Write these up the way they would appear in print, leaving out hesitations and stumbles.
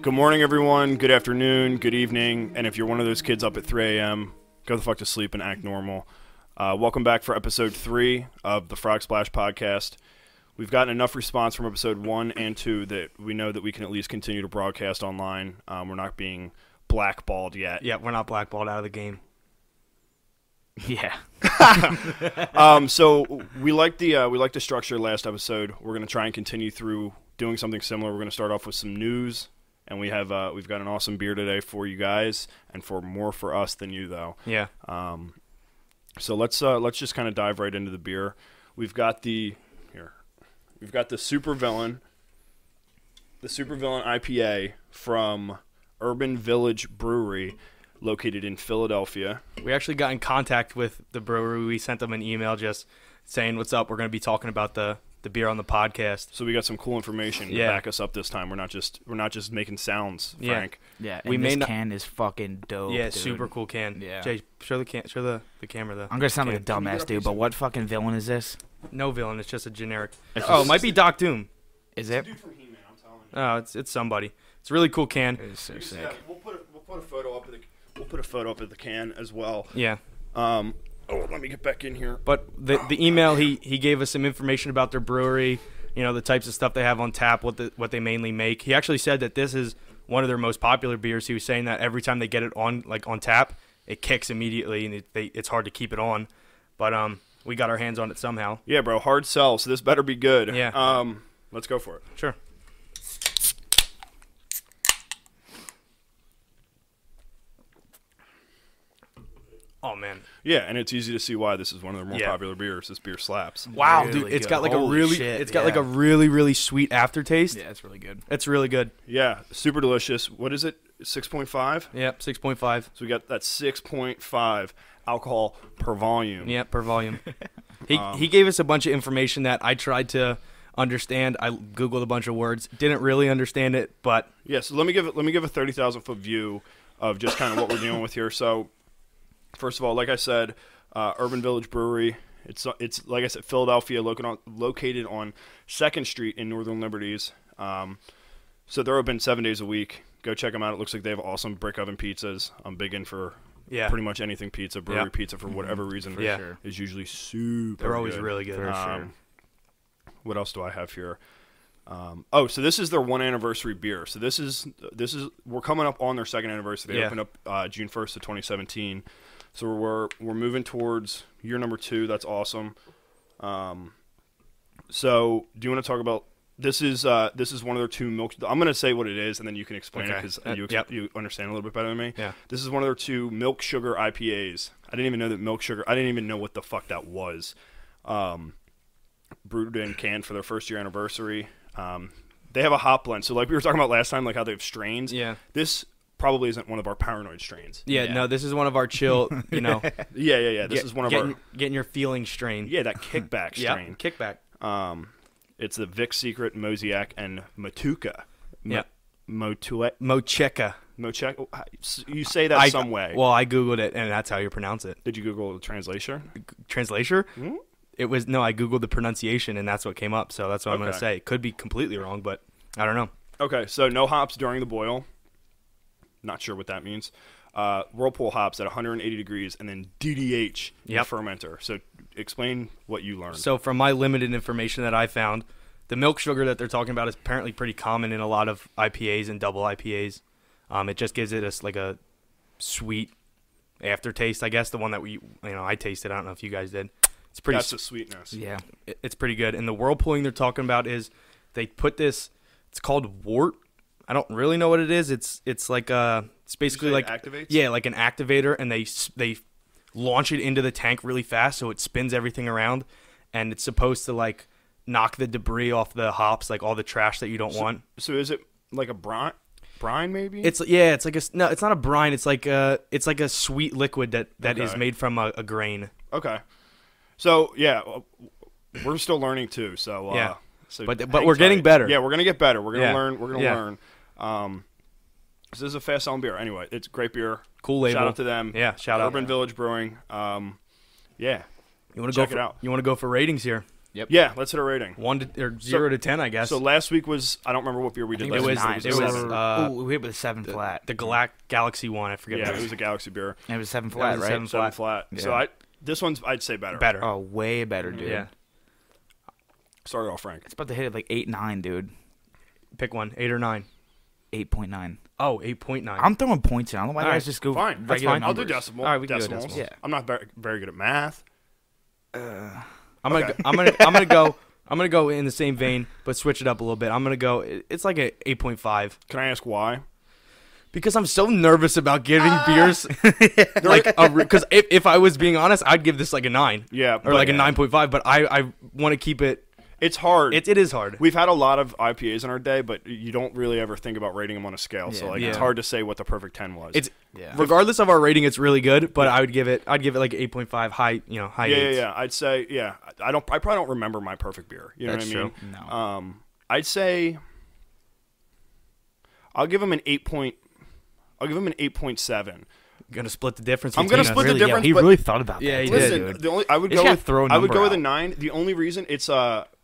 Good morning, everyone. Good afternoon. Good evening. And if you're one of those kids up at 3 a.m., go the fuck to sleep and act normal. Welcome back for episode 3 of the Frogsplash podcast. We've gotten enough response from episode 1 and 2 that we know that we can at least continue to broadcast online. We're not being blackballed yet. Yeah, we're not blackballed out of the game. Yeah. So we like the structure last episode. We're going to try and continue through doing something similar. We're going to start off with some news. And we've got an awesome beer today for you guys, and for more for us than you, though. Yeah. So let's just kind of dive right into the beer. We've got the Super Villain, IPA from Urban Village Brewery, located in Philadelphia. We actually got in contact with the brewery. We sent them an email just saying, "What's up? We're going to be talking about the beer on the podcast." So we got some cool information to back us up this time. We're not just making sounds, Frank. Yeah. And this can is fucking dope. Yeah, dude. super cool can. Yeah. Jay, show the camera though. I'm gonna sound like a dumbass dude, but what fucking villain is this? No villain. It's just a generic. It's it might be Doc Doom. Is it? Dude from He-Man, I'm telling you. Oh, it's somebody. It's a really cool can. It's so sick. We'll put a photo up of the can as well. Yeah. Let me get back in here. But the email he gave us some information about their brewery, you know, the types of stuff they have on tap, what they mainly make. He actually said that this is one of their most popular beers. He was saying that every time they get it on tap, it kicks immediately and it's hard to keep it on. But we got our hands on it somehow. Yeah, bro, hard sell. So this better be good. Yeah. Let's go for it. Sure. Oh man. Yeah, and it's easy to see why this is one of their more popular beers. This beer slaps. Wow, Really dude, it's good. got like Holy a really sweet aftertaste. Yeah, it's really good. It's really good. Yeah, super delicious. What is it? 6.5? Yep, 6.5. So we got that 6.5 alcohol per volume. Yeah, per volume. He gave us a bunch of information that I tried to understand. I Googled a bunch of words, didn't really understand it, but yeah. So let me give a 30,000-foot view of just kind of what we're dealing with here. So first of all, like I said, Urban Village Brewery. It's like I said, Philadelphia, located on 2nd Street in Northern Liberties. So they're open 7 days a week. Go check them out. It looks like they have awesome brick oven pizzas. I'm big in for pretty much anything pizza. Brewery pizza, for whatever reason, is usually super. They're always good. really good. For sure. What else do I have here? So this is their 1 anniversary beer. So this is we're coming up on their 2nd anniversary. They opened up June 1st of 2017. So we're moving towards year number 2. That's awesome. So do you want to talk about this? Is one of their 2 milk? I'm going to say what it is, and then you can explain it because you understand a little bit better than me. Yeah. This is one of their 2 milk sugar IPAs. I didn't even know that milk sugar. I didn't even know what the fuck that was. Brewed and canned for their 1st year anniversary. They have a hop blend. So like we were talking about last time, like how they have strains. Yeah. This probably isn't one of our paranoid strains. Yeah, no, this is one of our chill, you know. Yeah. This is one of our getting your feelings strain. Yeah, that kickback strain. Yeah, kickback. It's the Vic Secret, Mosaic, and Matuka. Yeah. Mocheka. Mocheka. You say that some way. Well, I Googled it, and that's how you pronounce it. Did you Google the translation? Translation? Hmm? I Googled the pronunciation, and that's what came up, so that's what I'm going to say. It could be completely wrong, but I don't know. Okay, so no hops during the boil. Not sure what that means. Whirlpool hops at 180 degrees, and then DDH in the fermenter. So explain what you learned. So from my limited information that I found, the milk sugar that they're talking about is apparently pretty common in a lot of IPAs and double IPAs. It just gives it a sweet aftertaste, I guess. The one that I tasted. I don't know if you guys did. It's pretty. That's the sweetness. Yeah, it's pretty good. And the whirlpooling they're talking about is they put this. It's called wort. I don't really know what it is. It's basically like activates? Like an activator, and they launch it into the tank really fast, so it spins everything around, and it's supposed to like knock the debris off the hops, like all the trash that you don't want. So is it like a brine maybe? It's like it's not a brine. It's like a sweet liquid that is made from a grain. Okay. So yeah, we're still learning too. So yeah. So but we're getting better. Yeah, we're gonna get better. We're gonna learn. We're gonna learn. This is a fast selling beer. Anyway, it's great beer. Cool label. Shout out to them. Yeah, shout out. Urban Village Brewing. Yeah. You want to check it out. You want to go for ratings here? Yep. Yeah, let's hit a rating. 0 to 10, I guess. So last week was, I don't remember what beer we I did think last it week. was 9. nine. It was, seven. Ooh, we hit with a 7 flat. the Galaxy one. I forget. Yeah, what it was a Galaxy beer. And it was 7 That flat, was a right? 7 7 flat. Yeah. So this one's, I'd say better. better. Oh, way better, dude. Yeah. Start off, Frank. It's about to hit it like 8.9, dude. Pick one. 8 or 9. 8.9. Oh, 8.9. I'm throwing points in. I don't know why All guys right, just go Fine. That's regular fine. I'll do numbers. decimal. All right, we can go decimals. decimals. Yeah. I'm not very good at math. I'm Okay. gonna go in the same vein, but switch it up a little bit. I'm gonna go. It's like a 8.5 Can I ask why? because I'm so nervous about giving beers like because if I was being honest, I'd give this like a 9. Yeah, or but- like a 9.5. But I want to keep it. It's hard. It is hard. We've had a lot of IPAs in our day, but you don't really ever think about rating them on a scale. So Yeah. like, Yeah. it's hard to say what the perfect 10 was. It's Yeah. regardless of our rating, it's really good. But I'd give it like 8.5, high yeah, eights. yeah. I'd say I probably don't remember my perfect beer. You know That's what I mean? true. No. I'd say I'll give him an 8.7. Gonna split the difference. I'm gonna between us. split the Really, yeah, difference, he but- really thought about Yeah, that. he too, did. Listen, dude. I would They just go gotta with throw a I would number go with a out. 9. The only reason it's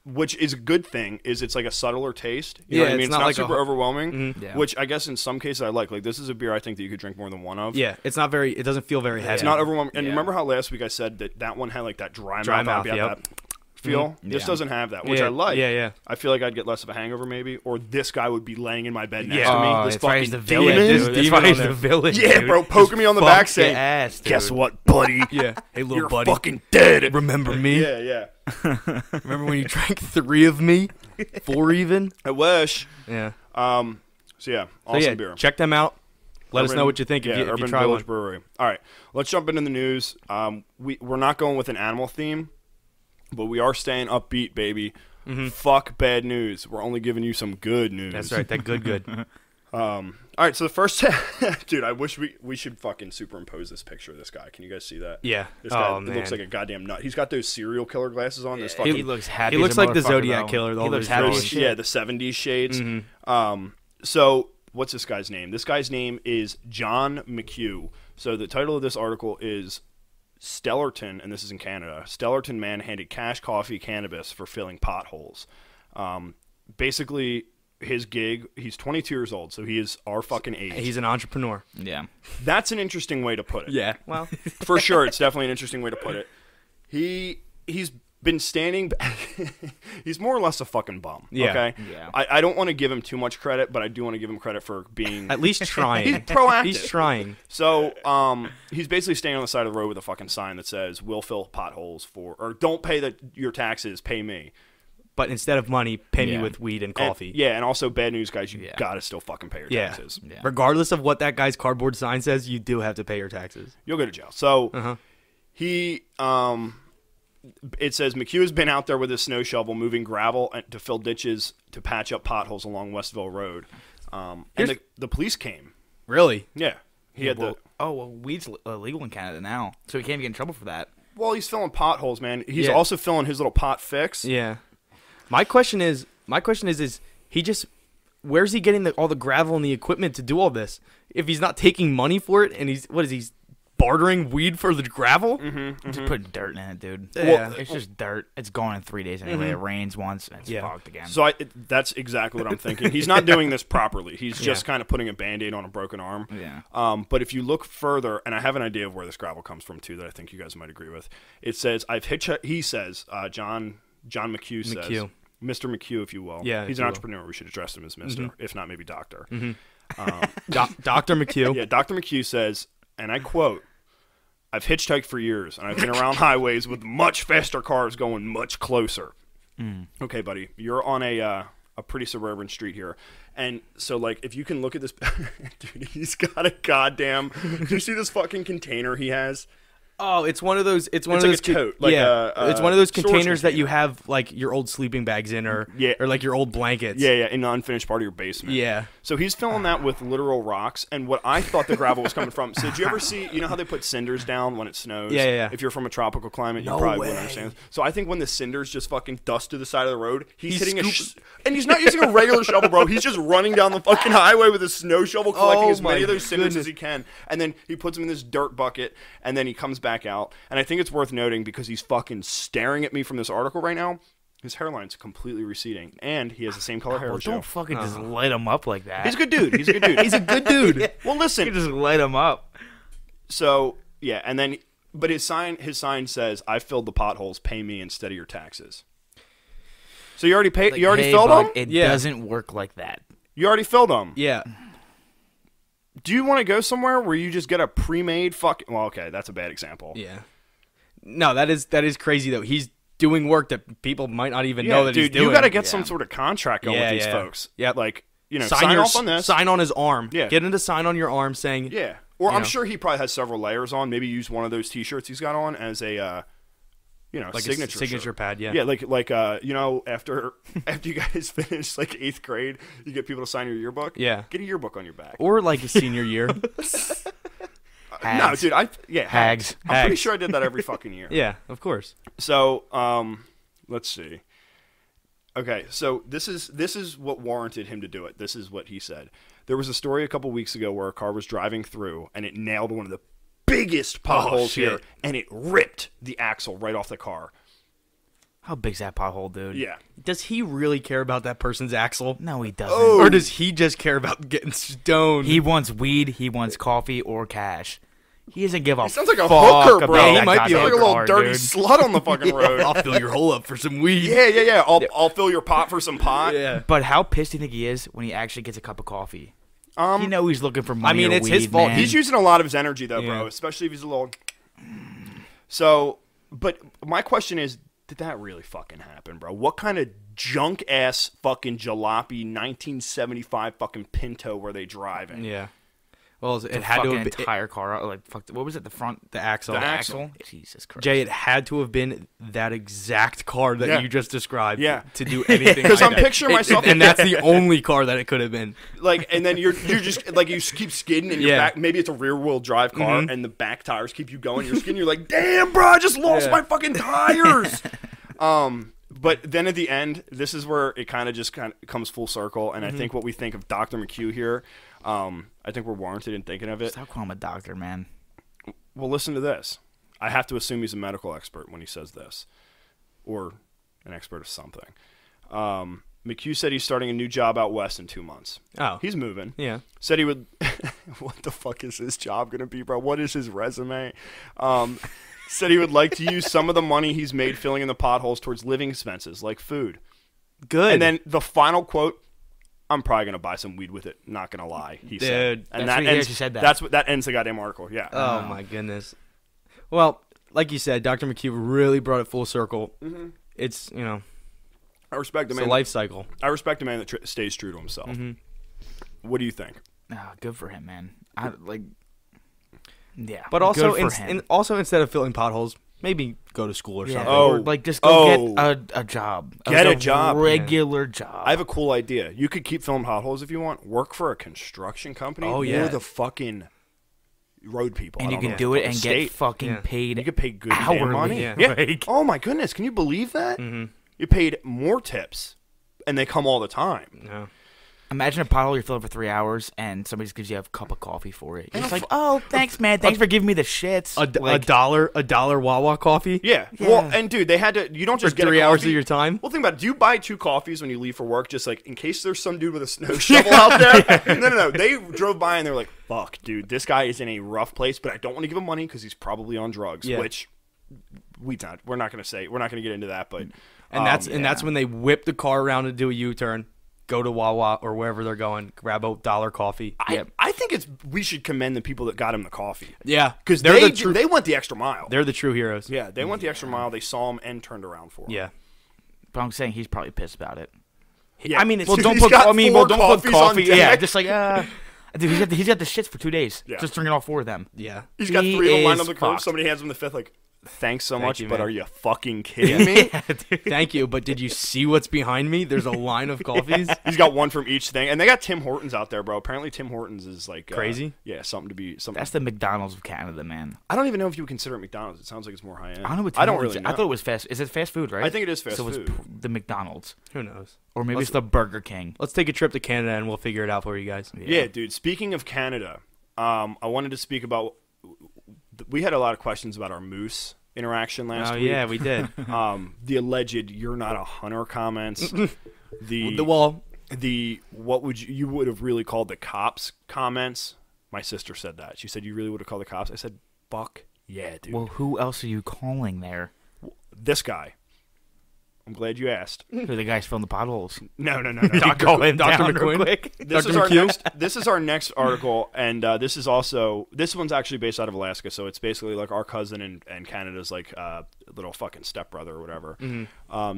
which is a good thing is it's like a subtler taste. You know Yeah, what I mean? it's It's not not like super a- overwhelming. Mhm. Yeah. Which I guess in some cases I like. Like this is a beer I think that you could drink more than one of. Yeah, it's not very. It doesn't feel very heavy. It's not overwhelming. And Yeah. remember how last week I said that one had like that dry Mouth, yeah, yep. that feel? This Yeah. doesn't have that, which Yeah, I like. yeah, yeah. I feel like I'd get less of a hangover maybe, or this guy would be laying in my bed next Yeah. to me. Oh, This that's why he's fucking the villain, demon. This dude. That's demon why on he's there. the villain. Yeah, dude. bro, poking me on the Fuck back your saying, ass, dude. "Guess what, buddy? Yeah. Hey, little You're buddy. fucking dead." Remember me? Yeah, yeah. Remember when you drank 3 of me? 4 even? I wish. Yeah. So yeah, awesome So yeah, beer. check them out. Let us Urban- know what you think if you Urban try Village one. Brewery. All right, let's jump into the news. We're not going with an animal theme, but we are staying upbeat, baby. Fuck bad news. We're only giving you some good news. That's right. That good. All right, so the first, dude, I wish we should fucking superimpose this picture of this guy. Can you guys see that? Yeah. This guy Oh, it looks man. like a goddamn nut. He's got those serial killer glasses on. Those He fucking looks happy. He as looks a like the motherfucker, Zodiac though. killer with He all looks those happy drawings. as shit. yeah, the 70s shades. So what's this guy's name? This guy's name is John McHugh. So the title of this article is Stellarton, and this is in Canada. Stellarton man handed cash, coffee, cannabis for filling potholes. Basically, his gig, he's 22 years old, so he is our fucking age. He's an entrepreneur. Yeah. That's an interesting way to put it. Yeah. Well, For sure, it's definitely an interesting way to put it. He's been standing. He's more or less a fucking bum. Yeah. Okay. Yeah. I don't want to give him too much credit, but I do want to give him credit for being at least trying. He's proactive. He's trying. So, he's basically standing on the side of the road with a fucking sign that says, "We'll fill potholes for," or "Don't pay your taxes, pay me." But instead of money, pay me Yeah. with weed and And- coffee. and also bad news, guys. You Yeah. gotta still fucking pay your Yeah. taxes. Yeah. Regardless of what that guy's cardboard sign says, you do have to pay your taxes. You'll go to jail. So Uh-huh. he, it says McHugh has been out there with his snow shovel moving gravel to fill ditches to patch up potholes along Westville Road. And Here's- the police came. Really? Yeah, he had well, weed's illegal in Canada now, so he can't get in trouble for that. Well, he's filling potholes, man. He's Yeah. also filling his little pot fix. Yeah. My question is he just where's he getting all the gravel and the equipment to do all this? If he's not taking money for it and he's bartering weed for the gravel? Just put dirt in it, dude. Yeah. It's just dirt. It's gone in 3 days anyway. It rains once, and it's Yeah. fucked again. So that's exactly what I'm thinking. He's not doing this properly. He's just Yeah. kind of putting a Band-Aid on a broken arm. Yeah. But if you look further, and I have an idea of where this gravel comes from too, that I think you guys might agree with. It says he says, John McHugh says, McHugh. Mr. McHugh, if you will. Yeah, he's if an you will. entrepreneur. We should address him as Mr. If not, maybe Doctor. Dr. McHugh. Yeah, Dr. McHugh says, and I quote, "I've hitchhiked for years, and I've been around highways with much faster cars going much closer." Okay, buddy, you're on a pretty suburban street here. And so, like, if you can look at this, dude, he's got a goddamn, do you see this fucking container he has? Oh, it's one of those. It's one It's of like those. a tote, like yeah, a it's one of those storage containers that you container. have like your old sleeping bags in, or Yeah. or like your old blankets. Yeah, in the unfinished part of your basement. Yeah. So he's filling that with literal rocks, and what I thought the gravel was coming from. So did you ever see, you know how they put cinders down when it snows? Yeah, yeah. If you're from a tropical climate, you No probably way. wouldn't understand. So I think when the cinders just fucking dust to the side of the road, he's hitting scoops- and he's not using a regular shovel, bro. He's just running down the fucking highway with a snow shovel, collecting Oh as many my of those cinders goodness. as he can, and then he puts them in this dirt bucket, and then he comes back out. And I think it's worth noting because he's fucking staring at me from this article right now. His hairline's completely receding, and he has the same color hair Well, as Joe. don't fucking just light him up like that. He's a good dude. He's a good dude. He's a good dude. Well, You listen. just light him up. So yeah, and then, but his sign says, "I filled the potholes. Pay me instead of your taxes." So you already paid. Like, you already hey, filled bud, them. It Yeah. doesn't work like that. You already filled them. Yeah. Do you want to go somewhere where you just get a pre-made fucking? Well, okay, that's a bad example. Yeah. No, that is crazy though. He's doing work that people might not even Yeah, know that dude, he's doing. you got to get Yeah. some sort of contract going Yeah, with these yeah. folks. Yep. Like, sign off on this. Sign on his arm. Yeah. Get him to sign on your arm saying, Yeah. Or You I'm know. sure he probably has several layers on. Maybe use one of those T-shirts he's got on as a, like signature a signature shirt. pad. Yeah. Yeah, like after you guys finish like 8th grade, you get people to sign your yearbook. Yeah. Get a yearbook on your back. Or like his senior year. No, Hags. dude, Hags. I'm pretty Hags. sure I did that every fucking year. Yeah, of course. So, let's see. Okay, so this is what warranted him to do it. This is what he said. There was a story a couple weeks ago where a car was driving through and it nailed one of the biggest potholes shit. here, and it ripped the axle right off the car. How big's that pothole, dude? Yeah. Does he really care about that person's axle? No, he doesn't. Oh. Or does he just care about getting stoned? He wants weed, he wants coffee, or cash. He doesn't give a He sounds like a fuck hooker, bro. about He that might be He's like a goddamn little car, dirty dude. slut on the fucking road. I'll fill your hole up for some weed. Yeah. I'll fill your pot for some pot. Yeah. But how pissed do you think he is when he actually gets a cup of coffee? You know he's looking for money. mean, or it's weed, his fault. man. He's using a lot of his energy, though, Yeah. bro, especially if he's a little... So, but my question is, did that really fucking happen, bro? What kind of junk-ass fucking jalopy 1975 fucking Pinto were they driving? Yeah. Well, The it had to fucking have been entire car. Like, fuck. What was it? The front. the axle. The axle. Jesus Christ. Jay, it had to have been that exact car that Yeah. you just described. Yeah. To do anything. Because like I'm that. picturing myself... and that's the only car that it could have been. Like, and then you're just like you keep skidding and your Yeah. back. Maybe it's a rear wheel drive car, and the back tires keep you going. You're skidding. You're like, damn, bro, I just lost Yeah. my fucking tires. But then at the end, this is where it kind of comes full circle. And I think what we think of Dr. McHugh here, I think we're warranted in thinking of it. Stop calling him a doctor, man. Well, listen to this. I have to assume he's a medical expert when he says this, or an expert of something. McHugh said he's starting a new job out west in 2 months. Oh. He's moving. Yeah. Said he would. What the fuck is his job gonna be, bro? What is his resume? Said he would like to use some of the money he's made filling in the potholes towards living expenses like food. Good. And then the final quote: "I'm probably gonna buy some weed with it. Not gonna lie," he said. Dude, And that's what he ends. actually said that. That's what that ends the goddamn article. Yeah. Oh my goodness. Well, like you said, Dr. McHugh really brought it full circle. It's I respect the it's man. a life cycle. I respect a man that stays true to himself. What do you think? Good for him, man. Yeah. But also, good for him. also instead of filling potholes, maybe go to school or Yeah, something. or like just go Oh. get a job. Get Like a job. regular job. I have a cool idea. You could keep filling potholes if you want. Work for a construction company. Oh, yeah. You're the fucking road people. and I you don't can know, do it the and state. get fucking Yeah. paid. You get paid good damn hourly. money. Yeah. Like- Oh my goodness, can you believe that? You paid more tips, and they come all the time. No. Imagine a pothole you're filling for 3 hours and somebody just gives you a cup of coffee for it. It's like, oh, thanks, man. Thanks for giving me the shits. A dollar Wawa coffee Yeah. Yeah. Well, and dude, they had to. You don't for just get 3 a hours coffee. of your time. Well, think about it. Do you buy 2 coffees when you leave for work, just like in case there's some dude with a snow shovel out there? No. They drove by and they were like, "Fuck, dude, this guy is in a rough place, but I don't want to give him money because he's probably on drugs." Yeah. Which we're not going to get into that, but And that's when they whip the car around and do a U-turn, go to Wawa or wherever they're going, grab a dollar coffee. I think we should commend the people that got him the coffee Yeah, because they're they went the extra mile. they're the true heroes. Yeah, they went the extra mile. They saw him and turned around for him. Yeah. But I'm saying he's probably pissed about it. Yeah. I mean, it's Well, don't He's put. got I mean, 4 well, don't put coffees on coffee. deck. Yeah, just like dude, he's got the shits for 2 days. Yeah. Just drinking all 4 of them. Yeah. He's got He 3 of them lined is on the curb. fucked. Somebody hands him the 5th, like, thanks so much, you, but man. are you fucking kidding me? Thank you, but did you see what's behind me? There's a line of coffees. He's got 1 from each thing, and they got Tim Hortons out there, bro. Apparently, Tim Hortons is like Crazy? Yeah, something to be something. That's the McDonald's of Canada, man. I don't even know if you would consider it McDonald's. It sounds like it's more high end. I don't know what. I don't Tim Hortons- really know. I thought it was fast. Is it fast food, right? I think it is fast so food. it's the McDonald's, Who knows? or maybe it's the Burger King. Let's take a trip to Canada and we'll figure it out for you guys. Yeah, dude. Speaking of Canada, I wanted to speak about. We had a lot of questions about our moose interaction last Oh week. yeah, we did. The alleged "you're not a hunter" comments. the wall. What would you would have really called the cops comments. My sister said that. She said you really would have called the cops. I said, "Fuck yeah, dude." Well, who else are you calling there? This guy. I'm glad you asked. Who are the guys filling the potholes? No. Dr. McQueen. Quick. This is our next. This is our next article, and this one's actually based out of Alaska, so it's basically like our cousin and Canada's like little fucking stepbrother or whatever.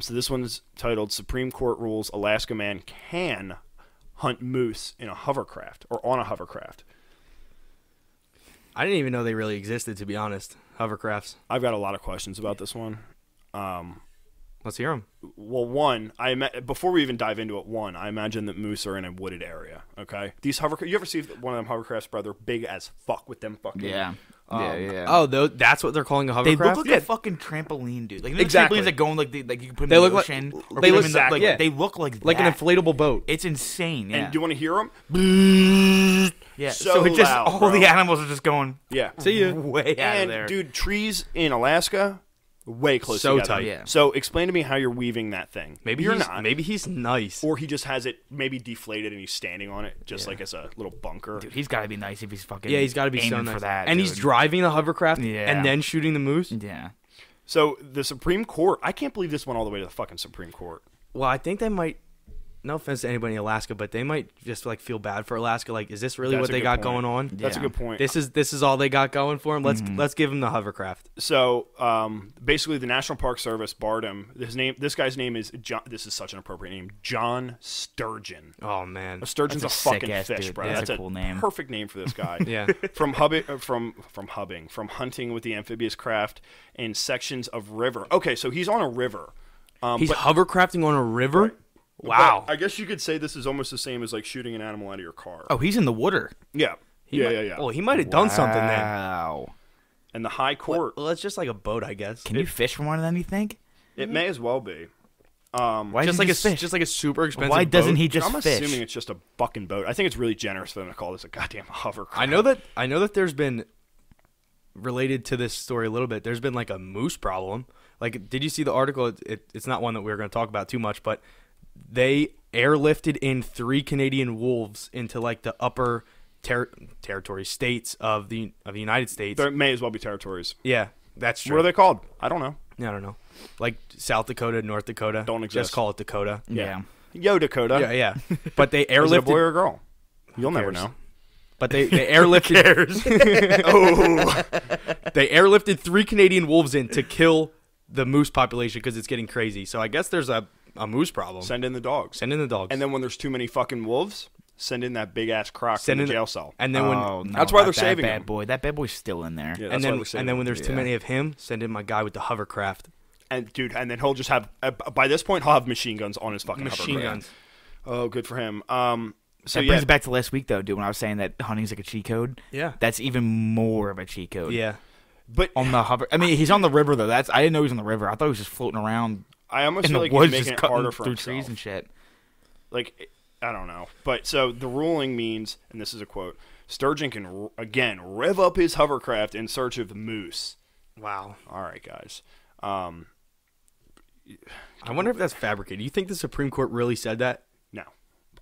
So this one's titled "Supreme Court Rules Alaska Man Can Hunt Moose in a Hovercraft or on a Hovercraft." I didn't even know they really existed, to be honest. Hovercrafts. I've got a lot of questions about this one. Let's hear them. Well, one, before we even dive into it, I imagine that moose are in a wooded area. Okay, these hovercrafts. You ever see one of them hovercrafts, brother? Big as fuck with them fucking. Yeah. Yeah. Oh, that's what they're calling a They hovercraft? look like a fucking trampoline, dude. Like Exactly. trampolines that go in like you can put them They in look the like- ocean. Or they put look- them in the, like, yeah. They look like like an that. inflatable boat. It's insane. Yeah. And do you want to hear them? Yeah. So it just loud, all bro. the animals are just going Yeah. See ya. way out of And there. dude, trees in Alaska, way close So together. tight. Yeah. So explain to me how you're weaving that thing. Maybe you're he's, not. Maybe he's nice. Or he just has it maybe deflated and he's standing on it just like as a little bunker. Dude, he's got to be nice if he's fucking. Yeah, he's got to be so aiming nice. for that. and dude. he's driving the hovercraft Yeah. and then shooting the moose. Yeah. So the Supreme Court, I can't believe this went all the way to the fucking Supreme Court. Well, I think they might. No offense to anybody in Alaska, but they might just like feel bad for Alaska. Like, is this really That's what a they good got point. going on? That's a Yeah. good point. This is all they got going for him. Let's give him the hovercraft. So basically, the National Park Service barred him. This guy's name is John. This is such an appropriate name, John Sturgeon. Oh man. A sturgeon's That's a a fucking sick-ass fish, dude. bro. Yeah, That's that's a cool name. Perfect name for this guy. Yeah. From hunting with the amphibious craft in sections of river. Okay, so he's on a river. He's but- hovercrafting on a river. Wow. But I guess you could say this is almost the same as like shooting an animal out of your car. Oh, he's in the water. Yeah. Yeah. Well, he might have done something then. Wow. And the high court, Well, it's just like a boat, I guess. Can you fish from one of them? You think? it may as well be. Why just doesn't like he fish? just like a super expensive. Why doesn't boat? he just I'm fish? assuming it's just a fucking boat. I think it's really generous for them to call this a goddamn hovercraft. I know that there's been related to this story a little bit. There's been like a moose problem. Like, did you see the article? It's not one that we're going to talk about too much, but they airlifted in 3 Canadian wolves into like the upper territory states of the United States. There may as well be territories. Yeah, that's true. What are they called? I don't know. I don't know. Like South Dakota, North Dakota. Don't exist. Just call it Dakota. Yeah. Yo, Dakota. Yeah. But they Is it a airlifted. boy or a girl? You'll never cares? know. But they airlifted. They airlifted 3 Canadian wolves in to kill the moose population because it's getting crazy. So I guess there's a moose problem. Send in the dogs. Send in the dogs. And then when there's too many fucking wolves, send in that big ass croc Send from in the the- jail cell. And then when Oh, no, That's why they're not that saving bad him. boy. That bad boy's still in there. Yeah, and that's why then they're saving when him. there's too Yeah. many of him, send in my guy with the hovercraft. And dude, and then he'll just have by this point he'll have machine guns on his fucking Machine hovercraft. guns. Oh, good for him. So That yeah, brings it back to last week, though, dude, when I was saying that hunting's like a cheat code. Yeah. That's even more of a cheat code. Yeah. but On the hover. I mean, he's on the river, though. I didn't know he was on the river. I thought he was just floating around I almost in feel the like he's woods, making just it cutting harder for through himself. trees and shit. Like, I don't know. But so the ruling means, and this is a quote: Sturgeon can again rev up his hovercraft in search of moose. Wow. All right, guys. I wonder if that's fabricated. You think the Supreme Court really said that? No,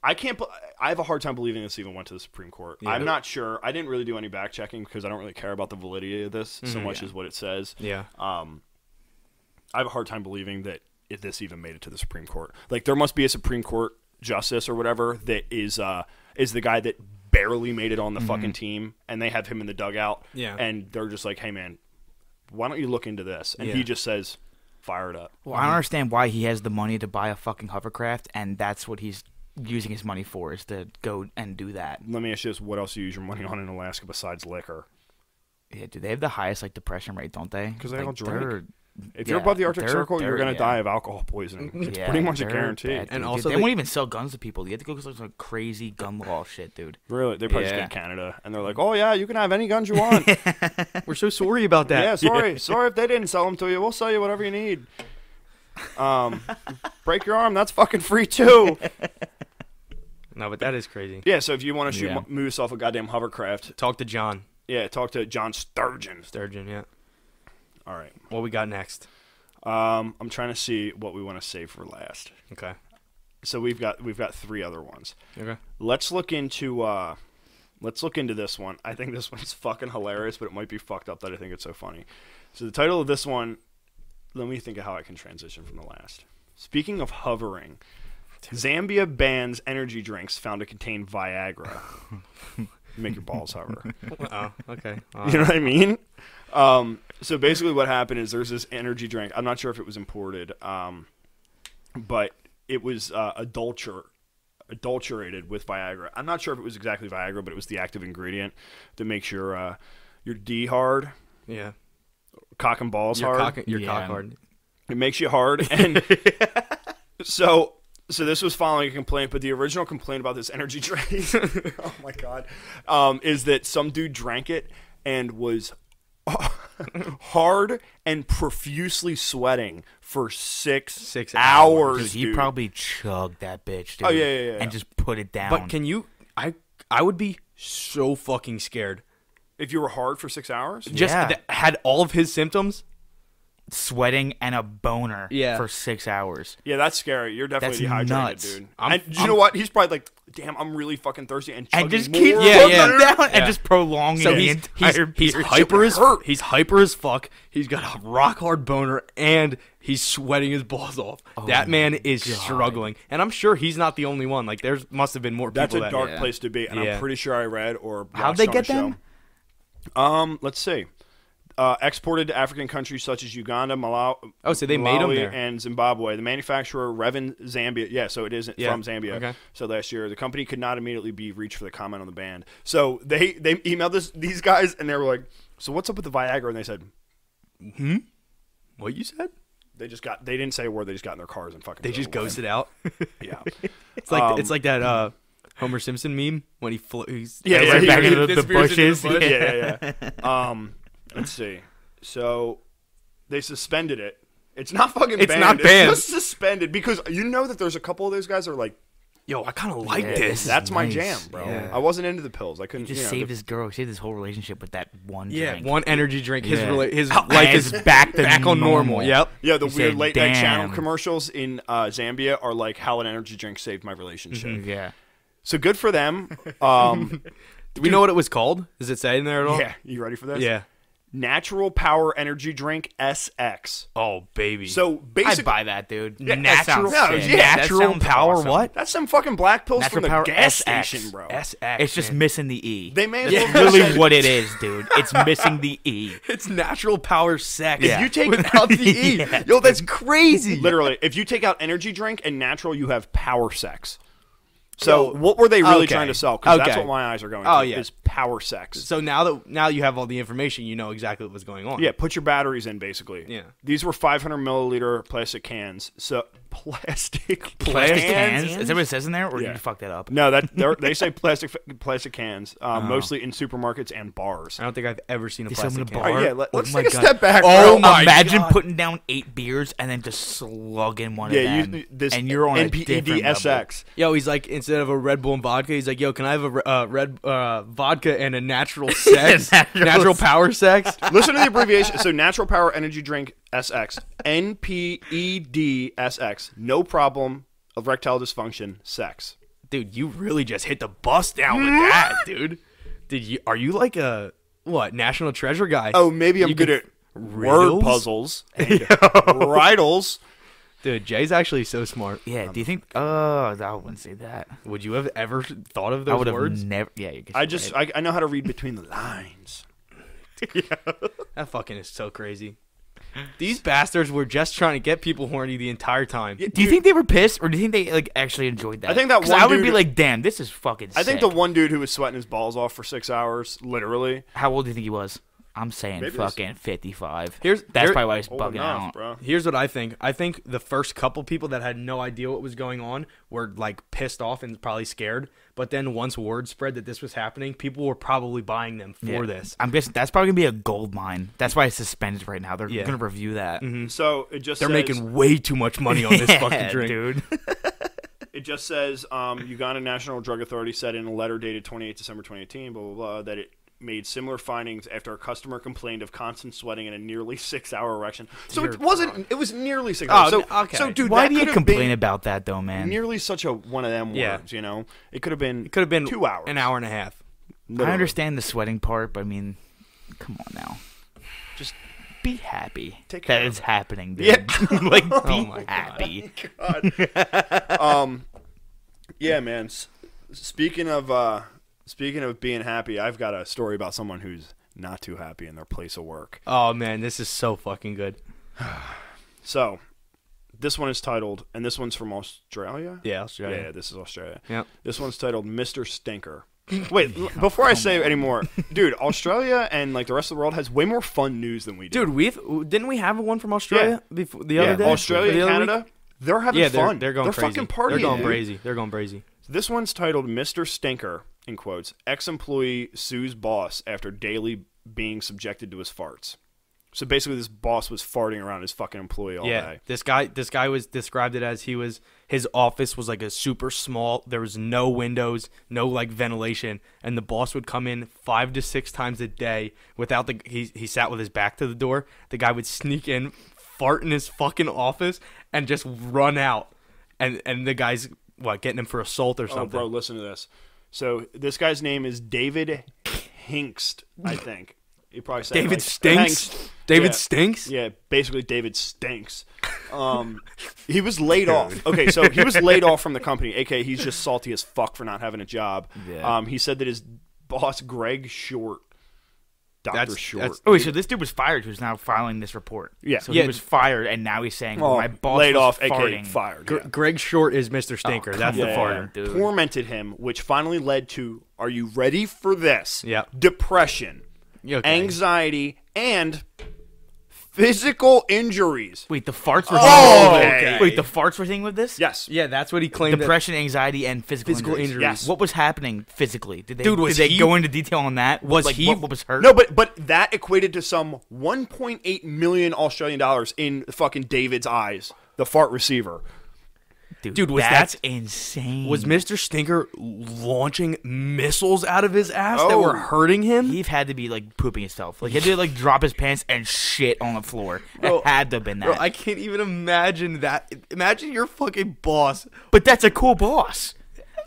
I can't. I have a hard time believing this even went to the Supreme Court. Yeah. I'm not sure. I didn't really do any back checking because I don't really care about the validity of this so much as what it says. Yeah. I have a hard time believing that this even made it to the Supreme Court. Like, there must be a Supreme Court justice or whatever that is the guy that barely made it on the fucking team, and they have him in the dugout. Yeah. And they're just like, hey man, why don't you look into this? And Yeah. he just says, fire it up. Well, I don't understand why he has the money to buy a fucking hovercraft, and that's what he's using his money for, is to go and do that. Let me ask you this: what else do you use your money on in Alaska besides liquor? Yeah, dude, they have the highest like depression rate, don't they? 'Cause they like, all drink. they're- If you're yeah, above the Arctic they're- Circle, you're they're- gonna yeah. die of alcohol poisoning. It's Yeah, pretty much a they're guarantee. bad, And dude. also they they- won't even sell guns to people. You have to go through some crazy gun law shit, dude. Really, they probably just Yeah. get Canada, and they're like, "Oh yeah, you can have any guns you want." We're so sorry about that. Yeah, sorry if they didn't sell them to you. We'll sell you whatever you need. Break your arm, that's fucking free too. No, but that is crazy. Yeah, so if you want to shoot Yeah. moose off a goddamn hovercraft, Talk to John yeah, talk to John Sturgeon. Sturgeon. Yeah. All right. What we got next? I'm trying to see what we want to save for last. Okay. So we've got 3 other ones. Okay. Let's look into this one. I think this one's fucking hilarious, but it might be fucked up that I think it's so funny. So the title of this one, let me think of how I can transition from the last. Speaking of hovering, Zambia bans energy drinks found to contain Viagra. Make your balls hover. Oh, okay. You know what I mean? So basically what happened is there's this energy drink. I'm not sure if it was imported, but it was adulterated with Viagra. I'm not sure if it was exactly Viagra, but it was the active ingredient that makes your D hard. Yeah. Cock and balls hard. Your cock hard. It makes you hard. And so this was following a complaint, but the original complaint about this energy drink, oh my God, is that some dude drank it and was hard and profusely sweating for 6 hours. Dude, he probably chugged that bitch, dude. Oh, yeah. And just put it down. But can you? I would be so fucking scared. If you were hard for 6 hours? Just had all of his symptoms. Sweating and a boner for 6 hours. Yeah, that's scary. You're definitely dehydrated, nuts. dude. And you know what? He's probably like, damn, I'm really fucking thirsty. And just more. keep putting them down and just prolonging So the he's entire period. He's hyper as fuck. He's got a rock hard boner and he's sweating his balls off. That man is struggling, and I'm sure he's not the only one. Like there must have been more people. That's a dark place to be, and I'm pretty sure I read or watched How'd they on get a show. them? Let's see. Exported to African countries such as Uganda, Malawi, so they made them there. and Zimbabwe. The manufacturer, Revan Zambia, so it is from Zambia. Okay. So last year, the company could not immediately be reached for the comment on the ban. So they emailed these guys, and they were like, "So what's up with the Viagra?" And they said, What you said? They didn't say a word. They just got in their cars and fucking. They just ghosted out. Yeah. It's like that Homer Simpson meme when he's right back into the bushes. Yeah. Let's see. So they suspended it. It's not fucking It's banned. not banned. It's just suspended because you know that there's a couple of those guys that are like, yo, I kind of like this. That's my nice. jam, bro. Yeah. I wasn't into the pills. I couldn't. He just saved his girl. He saved his whole relationship with that one drink. One energy drink. His Yeah. his And life is back on normal. normal. Yep. Yeah, the He weird said, late night channel "Damn." commercials in Zambia are like how an energy drink saved my relationship. Yeah. So good for them. Do we know what it was called? Does it say in there at all? Yeah, you ready for this? Yeah. Natural Power Energy Drink SX. Oh, baby. So I'd basically, buy that, dude. Yeah, Natural, that sounds- yeah, Natural Power what? that's some fucking black pills Natural from the Power gas SX. station, bro. SX. It's just missing the E. They may as That's well really what it is, dude. It's missing the E. It's natural power sex. Yeah. You take Without the E. Yeah. Yo, that's crazy. literally, if you take out energy drink and natural, you have power sex. So what were they really trying to sell? Because that's what my eyes are going to. Is power sex. So now you have all the information, you know exactly what was going on. Yeah, put your batteries in, basically. Yeah. These were 500 milliliter plastic cans. So plastic Cans? Is that what it says in there, or Yeah. did you fuck that up? No, they say plastic cans, mostly in supermarkets and bars. I don't think I've ever seen a They sell them plastic in a can. bar. All right, let's my take a God. step back. Oh bro. my Imagine God. putting down 8 beers and then just slugging one of them. This and you're on a NPED different level. SX. Yo, he's like, instead of a Red Bull and vodka, he's like, yo, can I have a red vodka and a natural sex? natural power sex? Listen to the abbreviation. So, Natural Power Energy Drink SX. NPED SX. No problem. Erectile dysfunction. Sex. Dude, you really just hit the bus down with that, dude. Are you like a, National Treasure guy? Oh, maybe I'm You good can- at riddles? word puzzles and riddles. Dude, Jay's actually so smart. Yeah, do you think... I wouldn't say that. Would you have ever thought of I those would have words? never... Yeah, you I just, I know how to read between the lines. That fucking is so crazy. These bastards were just trying to get people horny the entire time. Do you think they were pissed, or do you think they like actually enjoyed that? I think that 'Cause one I would dude- be like, damn, this is fucking sick. I think the one dude who was sweating his balls off for 6 hours, literally. How old do you think he was? I'm saying Maybe fucking 55. Here's- That's here- probably why he's Old bugging enough, out. bro. Here's what I think. I think the first couple people that had no idea what was going on were like pissed off and probably scared. But then once word spread that this was happening, people were probably buying them for this. I'm guessing that's probably gonna be a gold mine. That's why it's suspended right now. They're Yeah. gonna review that. So it just They're says, making way too much money on this Yeah, fucking drink. dude. It just says Uganda National Drug Authority said in a letter dated 28 December 2018, blah, blah, blah, that it made similar findings after a customer complained of constant sweating and a nearly 6-hour erection. So Dear it wasn't. It was nearly 6 Oh, hours. So, okay. so dude, Why that do you could have complain been about that though, man? nearly such a one of them Yeah. words? You know, it could have been. It could have been 2 hours, an hour and a half. Literally. I understand the sweating part, but I mean, come on now. Just Be happy Take care that of it's happening, dude. Yeah. Like, be Oh my God. happy. God. Yeah, man. Speaking of being happy, I've got a story about someone who's not too happy in their place of work. Oh man, this is so fucking good. So, this one is titled, and this one's from Australia. Yeah, Australia. Yeah, this is Australia. Yep. This one's titled Mr. Stinker. Wait, before I say any more, dude, Australia and like the rest of the world has way more fun news than we do. Dude, didn't we have one from Australia before the other day? Australia The and other Canada, week? they're having Yeah, fun. they're going crazy. Fucking partying. They're going dude. crazy. They're going crazy. This one's titled Mr. Stinker, in quotes. Ex-employee sues boss after daily being subjected to his farts. So basically this boss was farting around his fucking employee all day. This guy was described it as his office was like a super small, there was no windows, no like ventilation, and the boss would come in 5 to 6 times a day without he sat with his back to the door. The guy would sneak in, fart in his fucking office, and just run out. And the guy's getting him for assault or something. Oh, bro, listen to this. So this guy's name is David Hinkst, I think. You probably say David like, Stinks. Hinkst. David Yeah. Stinks. Yeah, basically David stinks. He was laid off. Okay, so he was laid off from the company, aka he's just salty as fuck for not having a job. Yeah. He said that his boss, Greg Short, Dr. Short. Oh, wait, so this dude was fired who's now filing this report. Yeah. So Yeah. he was fired, and now he's saying, Oh, my boss laid was off, aka farting. fired. Yeah. Greg Short is Mr. Stinker. That's the come farter. on, dude. Tormented him, which finally led to, are you ready for this? Yeah. Depression, Okay. anxiety, and physical injuries. Wait, the farts were okay. Wait, the farts were thing with this? Yes. Yeah, that's what he claimed. Depression, anxiety, and physical injuries. Yes. What was happening physically? Did they, Dude, was did they he- go into detail on that? Was like, he- what was hurt? No, but that equated to some 1.8 million Australian dollars in fucking David's eyes, the fart receiver. dude, was that's that- insane. Was Mr. Stinker launching missiles out of his ass that were hurting him? He had to be like pooping himself. Like he had to like drop his pants and shit on the floor. Bro, It had to have been that. Bro, I can't even imagine that. Imagine your fucking boss. But that's a cool boss.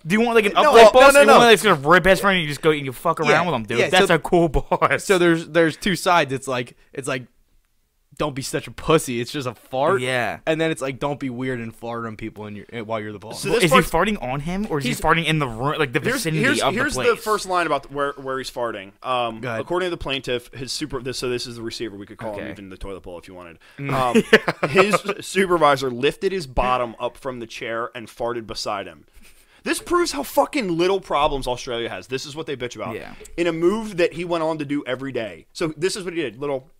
Do you want like an No, upright no, boss? no, Or you no. want that's gonna rip his friend and you just go and you fuck around Yeah, with him, dude? yeah, That's so- a cool boss. So there's two sides. It's like don't be such a pussy. It's just a fart. Yeah. And then it's like don't be weird and fart on people while you're the boss. So this is he part's- farting on him or is he farting in the room, like the vicinity Here's of the here's place? the first line about where he's farting. ahead. According to the plaintiff, this is the receiver. We could call him Okay. even the toilet bowl if you wanted. Mm. His supervisor lifted his bottom up from the chair and farted beside him. This proves how fucking little problems Australia has. This is what they bitch about. Yeah. In a move that he went on to do every day. So this is what he did. Little